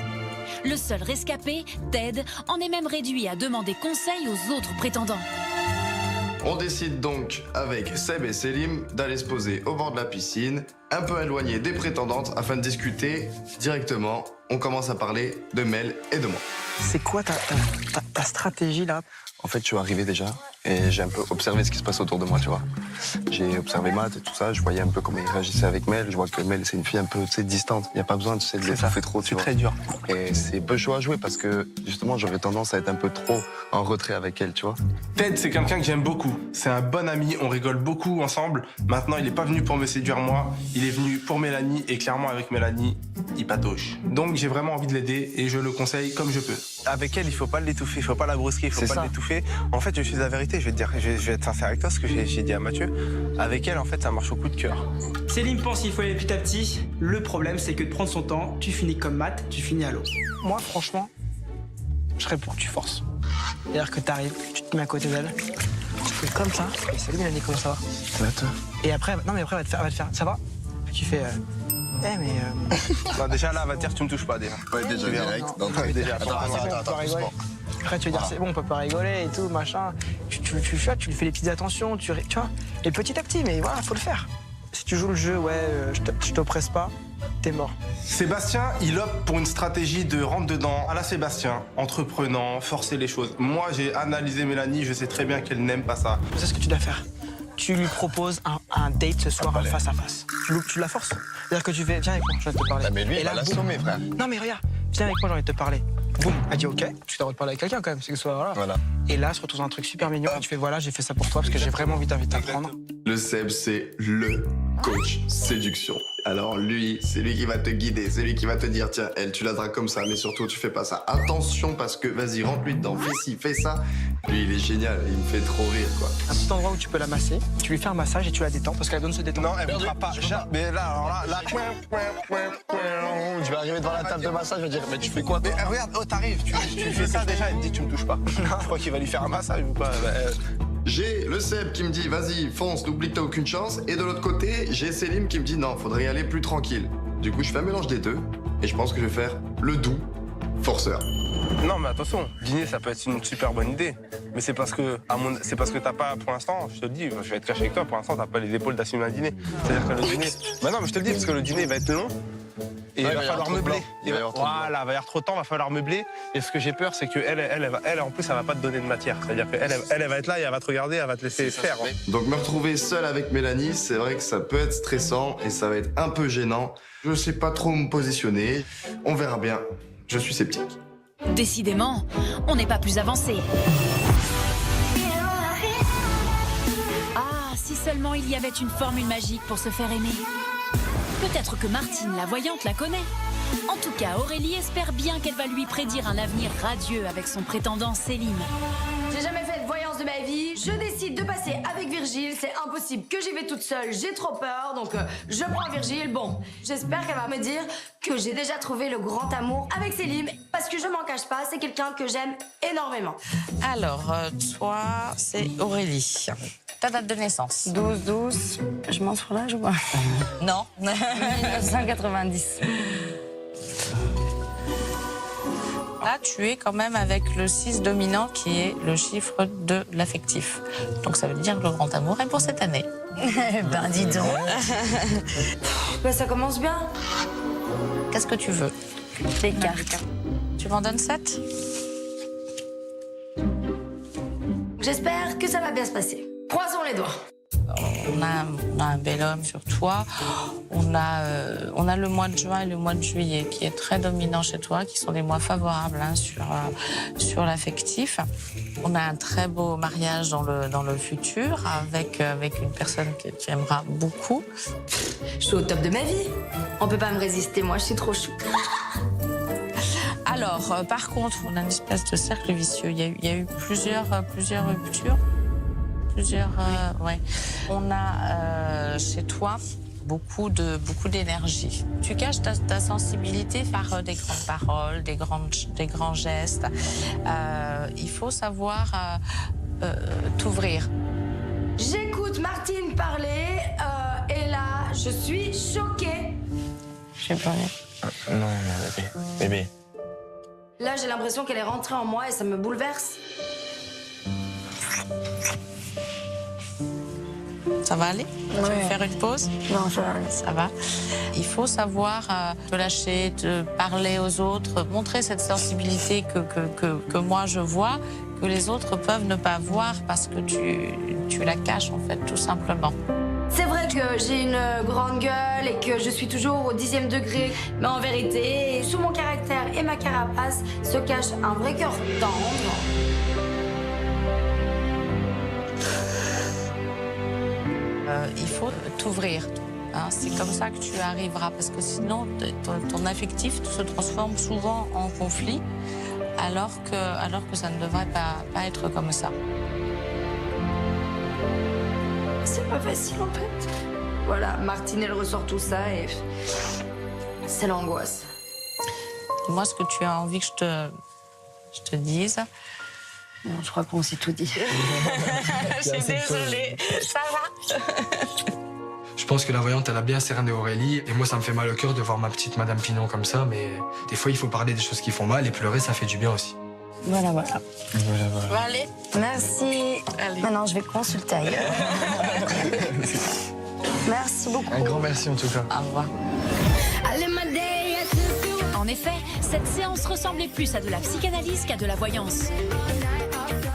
Le seul rescapé, Ted, en est même réduit à demander conseil aux autres prétendants. On décide donc avec Seb et Selim d'aller se poser au bord de la piscine un peu éloigné des prétendantes afin de discuter directement. On commence à parler de Mel et de moi. C'est quoi ta stratégie là? En fait, je suis arrivé déjà et j'ai un peu observé ce qui se passe autour de moi, tu vois. J'ai observé Matt et tout ça, je voyais un peu comment il réagissait avec Mel. Je vois que Mel, c'est une fille un peu, tu sais, distante. Il n'y a pas besoin, tu sais, de l'étouffer trop, tu vois. C'est très dur. Et c'est peu chaud à jouer parce que, justement, j'aurais tendance à être un peu trop en retrait avec elle, tu vois. Ted, c'est quelqu'un que j'aime beaucoup. C'est un bon ami, on rigole beaucoup ensemble. Maintenant, il n'est pas venu pour me séduire moi, il est venu pour Mélanie et clairement, avec Mélanie, il patauge. Donc, j'ai vraiment envie de l'aider et je le conseille comme je peux. Avec elle, il faut pas l'étouffer, il faut pas la brusquer, il faut pas l'étouffer. En fait, je suis la vérité, je vais te dire, je vais être sincère avec toi, ce que j'ai dit à Mathieu. Avec elle, en fait, ça marche au coup de cœur. Céline pense qu'il faut aller petit à petit. Le problème, c'est que de prendre son temps, tu finis comme Matt, tu finis à l'eau. Moi, franchement, je serais pour que tu forces. C'est-à-dire que t'arrives, tu te mets à côté d'elle, tu fais comme ça, et salut Mélanie, comment ça va? Ça va toi? Et après, non mais après, elle va te faire, ça va? Puis tu fais, Non, déjà là, elle va te dire, tu me touches pas déjà. Ouais, déjà direct. Déjà, attends, doucement. Après, tu veux dire, c'est bon, on peut pas rigoler et tout, machin. Tu lui fais les petites attentions, tu vois. Et petit à petit, mais voilà, faut le faire. Si tu joues le jeu, je t'oppresse pas, t'es mort. Sébastien, il opte pour une stratégie de rentre dedans à la Sébastien, entreprenant, forcer les choses. Moi, j'ai analysé Mélanie, je sais très bien qu'elle n'aime pas ça. C'est ce que tu dois faire. Tu lui proposes un date ce soir face à face. Tu la forces. C'est-à-dire que tu fais, viens avec moi, j'ai envie de te parler. Ah mais lui, il va l'assommer, frère. Non mais regarde, viens avec moi, j'ai envie de te parler. Boum, elle dit ok, tu t'as envie de parler avec quelqu'un quand même, c'est que ce soit voilà. Et là, se retrouve un truc super mignon et tu fais voilà, j'ai fait ça pour toi parce que j'ai vraiment envie d'apprendre. Le Seb, c'est le coach séduction. Alors lui, c'est lui qui va te guider, c'est lui qui va te dire tiens, elle, tu la dragues comme ça, mais surtout tu fais pas ça. Attention parce que vas-y, rentre-lui dedans, fais ci, fais ça. Lui, il est génial, il me fait trop rire quoi. Un petit endroit où tu peux la masser, tu lui fais un massage et tu la détends parce qu'elle a besoin de se détendre. Non, elle voudra pas. Mais là, alors là. Je vais arriver devant la table de massage, je vais dire mais tu fais quoi toi? Mais regarde, oh t'arrives, tu fais ça déjà, elle me dit tu me touches pas. Je crois qu'il va lui faire un massage ou pas. J'ai le Seb qui me dit vas-y, fonce, n'oublie que t'as aucune chance. Et de l'autre côté, j'ai Céline qui me dit non, faudrait y aller plus tranquille. Du coup, je fais un mélange des deux et je pense que je vais faire le doux forceur. Non mais attention, dîner ça peut être une super bonne idée. Mais c'est parce que t'as pas, pour l'instant, je te le dis, je vais être cash avec toi, pour l'instant t'as pas les épaules d'assumer un dîner. C'est-à-dire que le dîner. Bah non mais je te le dis parce que le dîner va être long. Et il va falloir meubler. Voilà, il va y avoir trop de temps, il va falloir meubler. Et ce que j'ai peur, c'est qu'elle, en plus, elle va pas te donner de matière. C'est-à-dire qu'elle va être là et elle va te regarder, elle va te laisser faire. Donc me retrouver seul avec Mélanie, c'est vrai que ça peut être stressant et ça va être un peu gênant. Je sais pas trop me positionner. On verra bien. Je suis sceptique. Décidément, on n'est pas plus avancé. Ah, si seulement il y avait une formule magique pour se faire aimer. Peut-être que Martine, la voyante, la connaît. En tout cas, Aurélie espère bien qu'elle va lui prédire un avenir radieux avec son prétendant Céline. J'ai jamais fait de voyance de ma vie. Je décide de passer avec Virgile. C'est impossible que j'y vais toute seule. J'ai trop peur, donc je prends Virgile. Bon, j'espère qu'elle va me dire que j'ai déjà trouvé le grand amour avec Céline. Parce que je m'en cache pas, c'est quelqu'un que j'aime énormément. Alors, toi, c'est Aurélie. Ta date de naissance? 12-12. Je m'en sur l'âge ou pas? Non. 1990. Là, tu es quand même avec le 6 dominant qui est le chiffre de l'affectif. Donc ça veut dire que le grand amour est pour cette année. Ben dis donc. Bah, ça commence bien. Qu'est-ce que tu veux? Les cartes. Tu m'en donnes 7? J'espère que ça va bien se passer. Croisons les doigts. On a un bel homme sur toi. On a le mois de juin et le mois de juillet qui est très dominant chez toi, qui sont des mois favorables sur l'affectif. On a un très beau mariage dans le futur avec une personne que tu aimeras beaucoup. Je suis au top de ma vie. On peut pas me résister, moi, je suis trop chou. Alors, par contre, on a une espèce de cercle vicieux. Il y a eu plusieurs ruptures. Ouais. On a chez toi beaucoup d'énergie. Tu caches ta sensibilité par des grandes paroles, des grands gestes. Il faut savoir t'ouvrir. J'écoute Martine parler et là, je suis choquée. J'ai plus rien. Non, bébé. Là, j'ai l'impression qu'elle est rentrée en moi et ça me bouleverse. Ça va? va aller? Tu veux faire une pause? Non, ça va aller. Ça va. Il faut savoir te lâcher, te parler aux autres, montrer cette sensibilité que moi je vois, que les autres peuvent ne pas voir parce que tu la caches en fait, tout simplement. C'est vrai que j'ai une grande gueule et que je suis toujours au 10e degré, mais en vérité, sous mon caractère et ma carapace se cache un vrai cœur tendre. Il faut t'ouvrir. Hein, c'est comme ça que tu arriveras, parce que sinon, ton affectif se transforme souvent en conflit, alors que ça ne devrait pas être comme ça. C'est pas facile en fait. Voilà, Martine, elle ressort tout ça et c'est l'angoisse. Moi, ce que tu as envie que je te dise... Non, je crois qu'on s'est tout dit. Je suis désolée. Ça va? Je pense que la voyante, elle a bien cerné Aurélie. Et moi, ça me fait mal au cœur de voir ma petite Madame Pinon comme ça. Mais des fois, il faut parler des choses qui font mal et pleurer, ça fait du bien aussi. Voilà. Bon, allez. Merci. Allez. Maintenant, je vais consulter ailleurs. Merci beaucoup. Un grand merci en tout cas. Au revoir. En effet, cette séance ressemblait plus à de la psychanalyse qu'à de la voyance.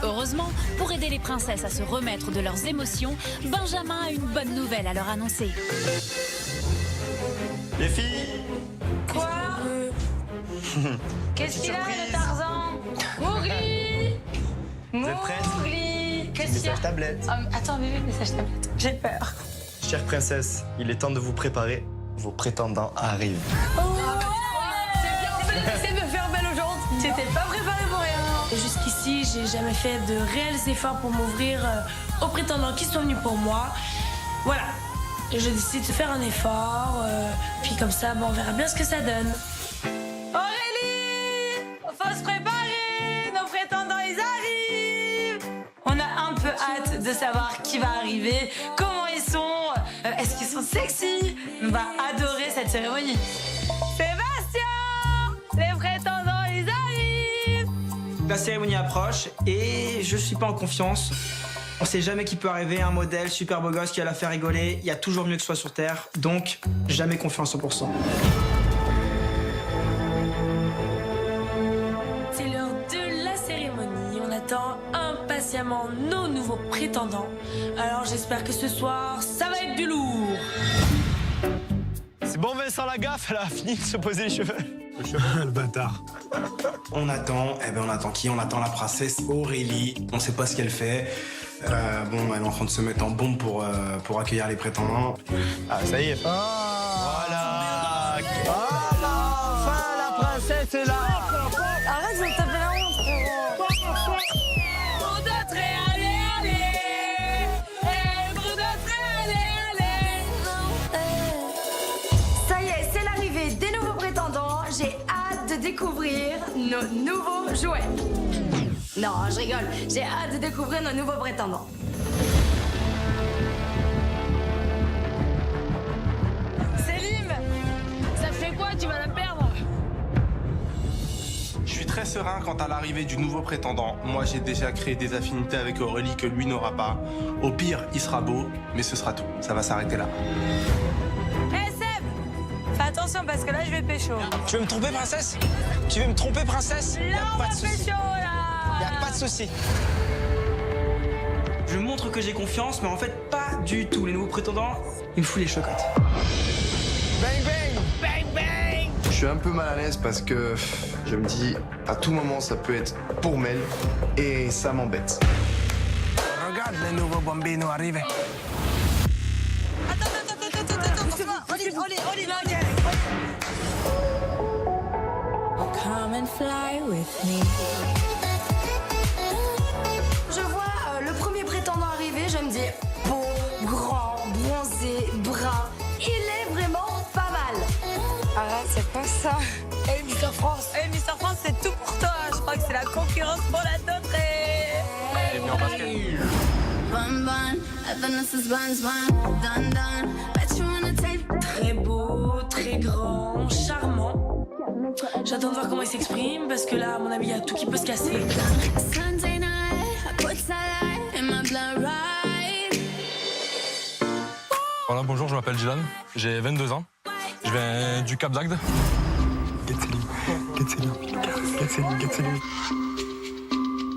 Heureusement, pour aider les princesses à se remettre de leurs émotions, Benjamin a une bonne nouvelle à leur annoncer. Les filles. Quoi? Qu'est-ce qu'il a, le Tarzan? Mowgli! Vous êtes prêtes? Mowgli! Qu'est-ce qu'il y a? Message tablette. Attends, bébé, message tablette. J'ai peur. Chère princesse, il est temps de vous préparer. Vos prétendants arrivent. C'est de me faire belle aujourd'hui. T'étais pas préparé pour rien. Jusqu'ici, j'ai jamais fait de réels efforts pour m'ouvrir aux prétendants qui sont venus pour moi. Voilà. Et je décide de faire un effort. Puis comme ça, on verra bien ce que ça donne. Aurélie! Faut se préparer! Nos prétendants, ils arrivent! On a un peu hâte de savoir qui va arriver, comment ils sont, est-ce qu'ils sont sexy? On va adorer cette cérémonie. Sébastien! Les prétendants, ils arrivent! La cérémonie approche et je suis pas en confiance. On sait jamais qui peut arriver, un modèle super beau gosse qui va la faire rigoler. Il y a toujours mieux que soi sur Terre, donc jamais confiance 100%. C'est l'heure de la cérémonie. On attend impatiemment nos nouveaux prétendants. Alors j'espère que ce soir, ça va être du lourd. C'est bon, Vincent Lagaffe, elle a fini de se poser les cheveux. Le bâtard. On attend, on attend qui? On attend la princesse Aurélie. On sait pas ce qu'elle fait. Elle est en train de se mettre en bombe pour accueillir les prétendants. Ah, ça y est. Voilà. Enfin, la princesse est là. Arrête de me taper la honte, frérot. Pour d'autres, allez! Et pour d'autres, allez! Ça y est, c'est l'arrivée des nouveaux prétendants. J'ai hâte de découvrir nos nouveaux jouets. Non, je rigole. J'ai hâte de découvrir nos nouveaux prétendants. Célim! Ça fait quoi? Tu vas la perdre? Je suis très serein quant à l'arrivée du nouveau prétendant. Moi, j'ai déjà créé des affinités avec Aurélie que lui n'aura pas. Au pire, il sera beau, mais ce sera tout. Ça va s'arrêter là. Hé Seb! Fais attention parce que là je vais pécho. Tu veux me tromper, princesse? Tu veux me tromper, princesse? Là on va pécho là! Y'a pas de souci. Je montre que j'ai confiance, mais en fait, pas du tout. Les nouveaux prétendants, ils me foutent les chocottes. Bang bang! Bang bang! Je suis un peu mal à l'aise parce que je me dis, à tout moment, ça peut être pour Mel et ça m'embête. Regarde les nouveaux bambinos arriver. Attends, Oli, Come and fly with me. Je vois le premier prétendant arriver, je me dis beau, grand, bronzé, brun. Il est vraiment pas mal. Arrête, c'est pas ça. Hey Mister France! Hey Mister France, c'est tout pour toi! Je crois que c'est la concurrence pour la tautrée! Elle est venue en basket. Très beau, très grand, charmant. J'attends de voir comment il s'exprime parce que là, à mon avis, il y a tout qui peut se casser. Voilà, bonjour, je m'appelle Dylan, j'ai 22 ans. Je viens du Cap d'Agde.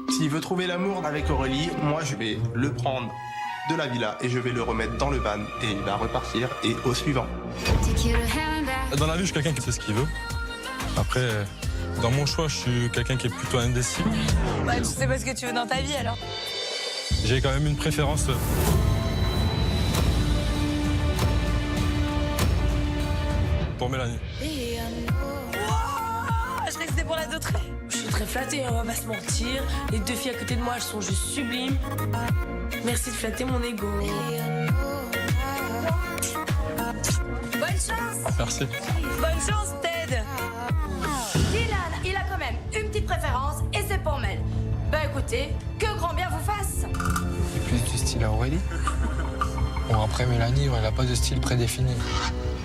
S'il veut trouver l'amour avec Aurélie, moi je vais le prendre de la villa et je vais le remettre dans le van et il va repartir et au suivant. Dans la vie, je suis quelqu'un qui sait ce qu'il veut. Après, dans mon choix, je suis quelqu'un qui est plutôt indécis. Bah, tu sais pas ce que tu veux dans ta vie alors. J'ai quand même une préférence pour Mélanie. Je croyais que c'était pour la d'autres. Je suis très flattée, on va pas se mentir. Les deux filles à côté de moi, elles sont juste sublimes. Merci de flatter mon ego. Bonne chance. Merci. Bonne chance, Ted. Dylan, il a quand même une petite préférence et c'est pour Mel. Bah écoutez, que grand bien vous fasse. C'est plus du style à Aurélie. Bon, après, Mélanie, elle n'a pas de style prédéfini.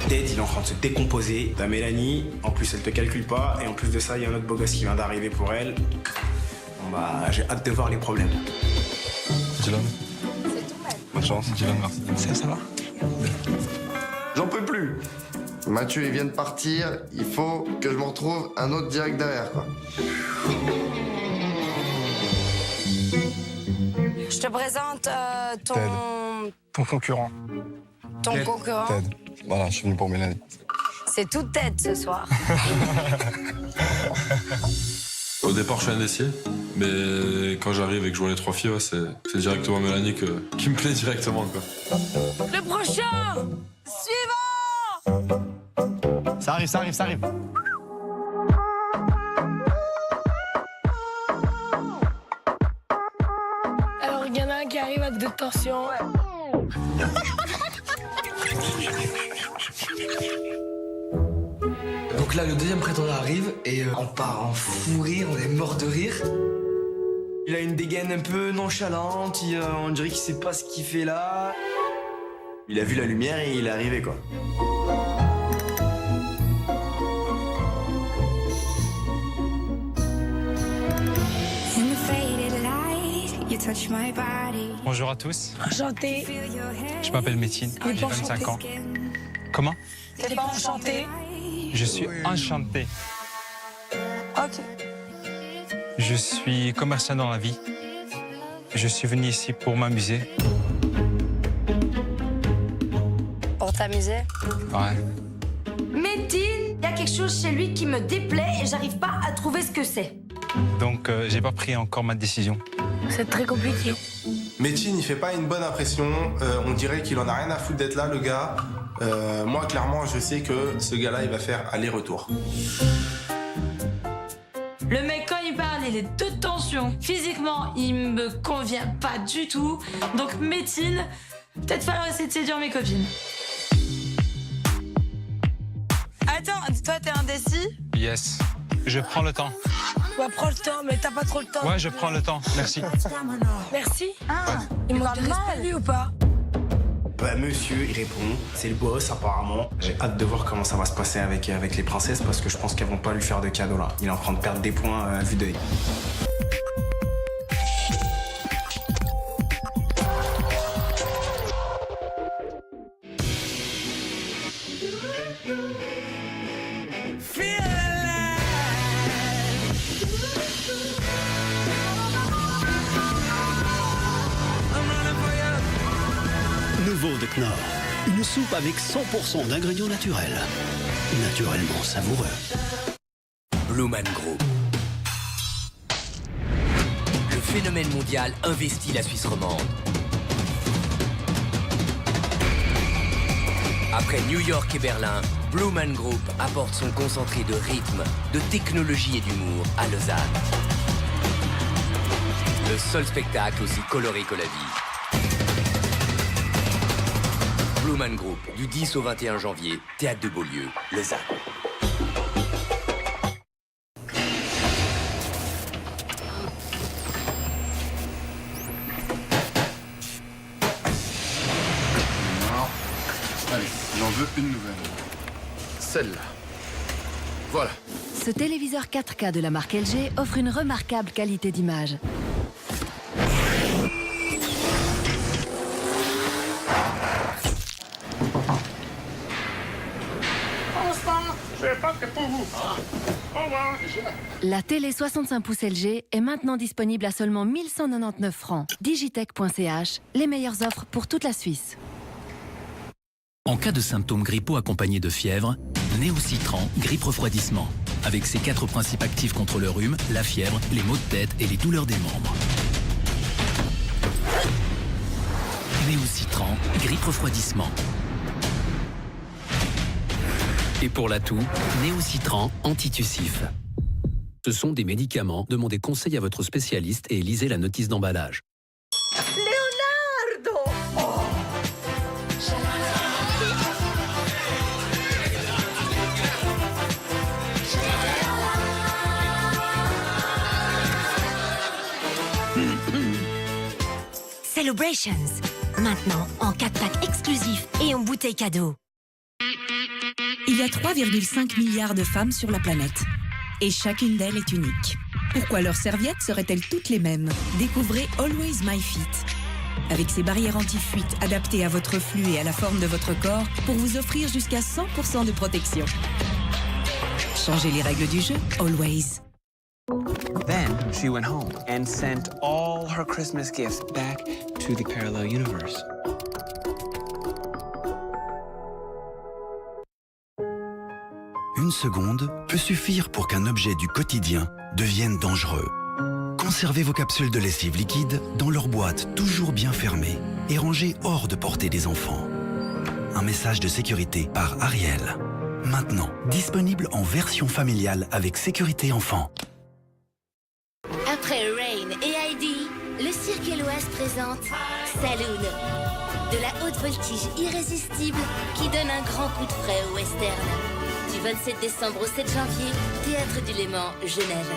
Ted, il est en train de se décomposer. T'as Mélanie, en plus elle te calcule pas, et en plus de ça, il y a un autre beau gosse qui vient d'arriver pour elle. Bon bah, j'ai hâte de voir les problèmes. Dylan. C'est tout Mel. Bonne chance. Dylan, merci. Ça va? J'en peux plus. Mathieu, il vient de partir. Il faut que je me retrouve un autre direct derrière, quoi. Je te présente ton... Ted. Ton concurrent. Ton concurrent. Ted. Voilà, je suis venu pour Mélanie. C'est toute tête ce soir. Au départ, je suis indécis, mais quand j'arrive et que je vois les 3 filles, ouais, c'est directement Mélanie qui me plaît directement, quoi. Le prochain. Suivant. Ça arrive. Alors, il y en a un qui arrive à de tension. Donc là, le deuxième prétendant arrive et on part en fou rire, on est mort de rire. Il a une dégaine un peu nonchalante, on dirait qu'il sait pas ce qu'il fait là. Il a vu la lumière et il est arrivé, quoi. Bonjour à tous. Enchanté. Je m'appelle Métine, Mais j'ai pas 25 ans. enchanté. Comment? T'es pas enchanté? Je suis enchanté. Ok. Je suis commerçant dans la vie. Je suis venu ici pour m'amuser. Pour t'amuser. Ouais. Métine, il y a quelque chose chez lui qui me déplaît et j'arrive pas à trouver ce que c'est. Donc, j'ai pas pris encore ma décision. C'est très compliqué. Métine, il fait pas une bonne impression. On dirait qu'il en a rien à foutre d'être là, le gars. Moi, clairement, je sais que ce gars-là, il va faire aller-retour. Le mec, quand il parle, il est de tension. Physiquement, il me convient pas du tout. Donc, Métine, peut-être falloir essayer de séduire mes copines. Attends, toi, t'es indécis? Yes. Je prends le temps. Ouais, prends le temps, mais t'as pas trop le temps. Ouais, je prends le temps. Merci. Merci. Il manque de respect, lui, ou pas? Bah, monsieur, il répond. C'est le boss, apparemment. J'ai hâte de voir comment ça va se passer avec les princesses parce que je pense qu'elles vont pas lui faire de cadeaux, là. Il est en train de perdre des points à vue d'œil. Nouveau de Knorr. Une soupe avec 100% d'ingrédients naturels. Naturellement savoureux. Blue Man Group. Le phénomène mondial investit la Suisse romande. Après New York et Berlin, Blue Man Group apporte son concentré de rythme, de technologie et d'humour à Lausanne. Le seul spectacle aussi coloré que la vie. Blue Man Group, du 10 au 21 janvier, Théâtre de Beaulieu, Lausanne. Allez, j'en veux une nouvelle. Celle-là. Voilà. Ce téléviseur 4K de la marque LG offre une remarquable qualité d'image. C'est pas que pour vous. Au revoir. La télé 65 pouces LG est maintenant disponible à seulement 1199 francs. Digitech.ch, les meilleures offres pour toute la Suisse. En cas de symptômes grippaux accompagnés de fièvre, Néocitran grippe refroidissement. Avec ses 4 principes actifs contre le rhume, la fièvre, les maux de tête et les douleurs des membres. Néocitran grippe refroidissement. Et pour la toux, Néocitran antitussif. Ce sont des médicaments. Demandez conseil à votre spécialiste et lisez la notice d'emballage. Leonardo! Celebrations. Maintenant en 4 packs exclusifs et en bouteille cadeau. Il y a 3,5 milliards de femmes sur la planète. Et chacune d'elles est unique. Pourquoi leurs serviettes seraient-elles toutes les mêmes? Découvrez Always My Fit. Avec ses barrières anti-fuite adaptées à votre flux et à la forme de votre corps pour vous offrir jusqu'à 100% de protection. Changez les règles du jeu, Always. Then she went home and sent all her Christmas gifts back to the parallel universe. Une seconde peut suffire pour qu'un objet du quotidien devienne dangereux. Conservez vos capsules de lessive liquide dans leur boîte toujours bien fermée et rangées hors de portée des enfants. Un message de sécurité par Ariel. Maintenant, disponible en version familiale avec sécurité enfant. Après Rain et Heidi, le Cirque Éloise présente Saloon. De la haute voltige irrésistible qui donne un grand coup de frais au western. Du 27 décembre au 7 janvier, Théâtre du Léman, Genève.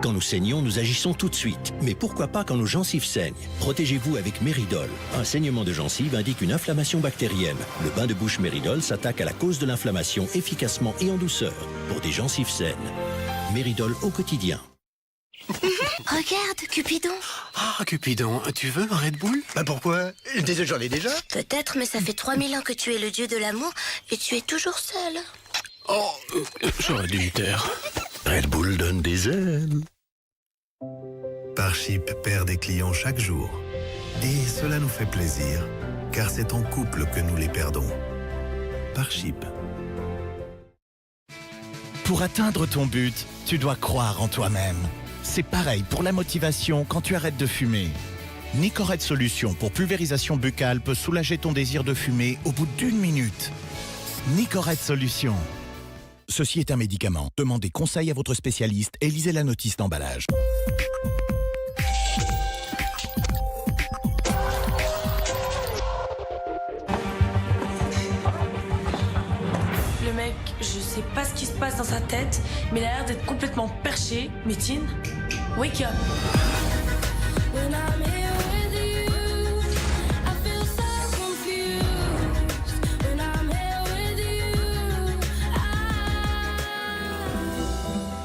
Quand nous saignons, nous agissons tout de suite. Mais pourquoi pas quand nos gencives saignent? Protégez-vous avec Méridol. Un saignement de gencive indique une inflammation bactérienne. Le bain de bouche Méridol s'attaque à la cause de l'inflammation efficacement et en douceur. Pour des gencives saines. Méridol au quotidien. Regarde, Cupidon. Ah, Cupidon, tu veux un Red Bull? Bah pourquoi? J'en ai déjà. Peut-être, mais ça fait 3000 ans que tu es le dieu de l'amour et tu es toujours seul. Oh, j'aurais dû me taire. Red Bull donne des ailes. Parship perd des clients chaque jour. Et cela nous fait plaisir, car c'est en couple que nous les perdons. Parship. Pour atteindre ton but, tu dois croire en toi-même. C'est pareil pour la motivation quand tu arrêtes de fumer. Nicorette Solution pour pulvérisation buccale peut soulager ton désir de fumer au bout d'1 minute. Nicorette Solution. Ceci est un médicament. Demandez conseil à votre spécialiste et lisez la notice d'emballage. Le mec, je sais pas ce qui se passe dans sa tête, mais il a l'air d'être complètement perché. Métine, wake up.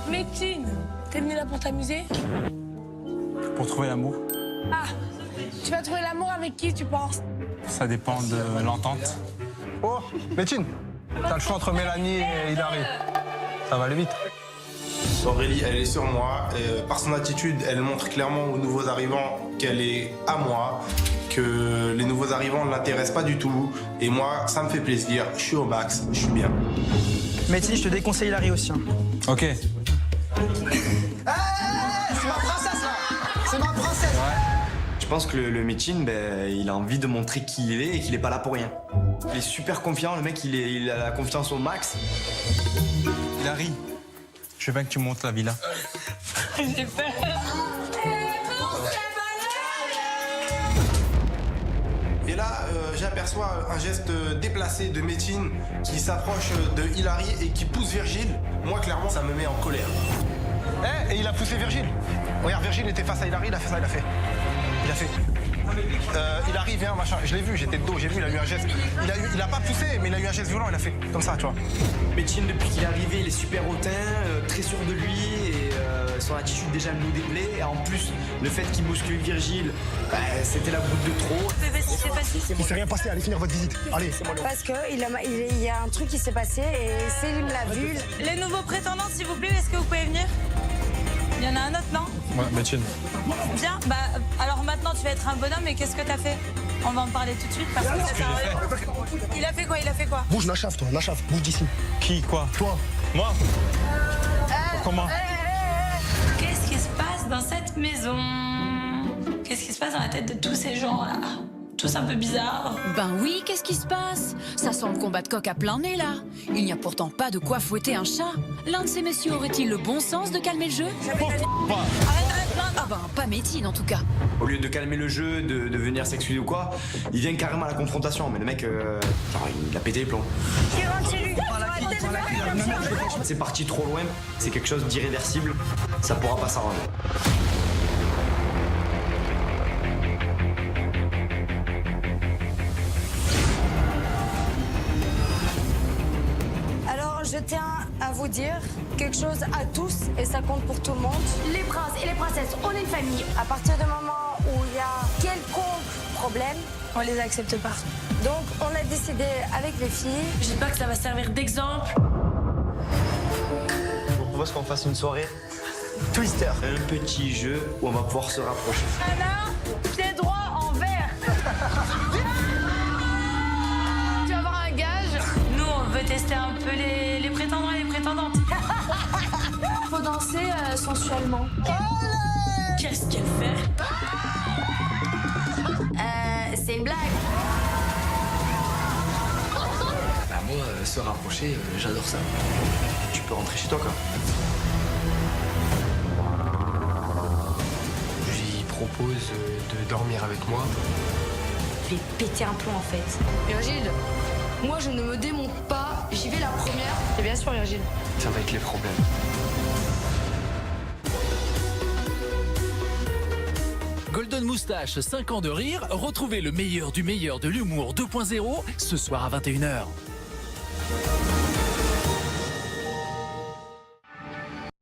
Métine, t'es venu là pour t'amuser? Pour trouver l'amour, Ah, tu vas trouver l'amour avec qui, tu penses? ça dépend de l'entente. Oh, Métine, t'as le choix entre Mélanie et Hilary. Ça va aller vite. Aurélie, elle est sur moi. Et par son attitude, elle montre clairement aux nouveaux arrivants qu'elle est à moi, que les nouveaux arrivants ne l'intéressent pas du tout. Et moi, ça me fait plaisir. Je suis au max, je suis bien. Métis, je te déconseille Larry aussi. Hein. Ok. C'est ma princesse là. C'est ma princesse. Je pense que le Métine, il a envie de montrer qui il est et qu'il est pas là pour rien. Il est super confiant, le mec, il a la confiance au max. Hilary, je veux bien que tu montes la villa. J'ai peur. Et là, j'aperçois un geste déplacé de Métine qui s'approche de Hilary et qui pousse Virgile. Moi, clairement, ça me met en colère. Et il a poussé Virgile. Regarde, Virgile était face à Hilary, il a fait ça, il a fait. il arrive, hein, machin. Je l'ai vu, j'étais de dos, j'ai vu, il a eu un geste. Il a pas poussé, mais il a eu un geste violent, il a fait comme ça, tu vois. Médecine, depuis qu'il est arrivé, il est super hautain, très sûr de lui et son attitude déjà nous déplaît. Et en plus, le fait qu'il bouscule Virgile, c'était la goutte de trop. Il s'est rien passé, allez finir votre visite. Allez. Parce qu'il y a un truc qui s'est passé et Céline l'a vu. Les nouveaux prétendants, s'il vous plaît, est-ce que vous pouvez venir? Il y en a un autre, non? Ouais, médecine. Bien, bah alors maintenant tu vas être un bonhomme et qu'est-ce que t'as fait? On va en parler tout de suite parce que ça sert à rien. Il a fait quoi? Bouge, Nachaf, toi, Nachaf, bouge d'ici. Qui, quoi? Toi. Moi? Comment? Qu'est-ce qui se passe dans cette maison? Qu'est-ce qui se passe dans la tête de tous ces gens-là? Tous un peu bizarres. Ben oui, qu'est-ce qui se passe? Ça sent le combat de coq à plein nez, là. Il n'y a pourtant pas de quoi fouetter un chat. L'un de ces messieurs aurait-il le bon sens de calmer le jeu? Arrête. Ah ben, pas Métine, en tout cas. Au lieu de calmer le jeu, de venir s'excuser ou quoi, il vient carrément à la confrontation. Mais le mec, il a pété les plombs. C'est parti trop loin, c'est quelque chose d'irréversible, ça pourra pas s'arranger. Alors je tiens à vous dire quelque chose à tous et ça compte pour tout le monde. Les princes et les princesses, on est une famille. À partir du moment où il y a quelconque problème, on les accepte pas. Donc on a décidé avec les filles. J'espère que ça va servir d'exemple. Je propose qu'on fasse une soirée Twister. Un petit jeu où on va pouvoir se rapprocher. Anna, pied droit en vert. Tu vas avoir un gage. Nous, on veut tester un peu les prétendants et les prétendantes. Faut danser sensuellement. Qu'est-ce qu'elle fait? C'est une blague. Bah moi, se rapprocher, j'adore ça. Tu peux rentrer chez toi, quoi. Je lui propose de dormir avec moi. Je vais péter un plomb en fait. Virgile, moi je ne me démonte pas, j'y vais la première. Et bien sûr, Virgile. Ça va être les problèmes. Golden Moustache, 5 ans de rire, retrouvez le meilleur du meilleur de l'humour 2.0 ce soir à 21h.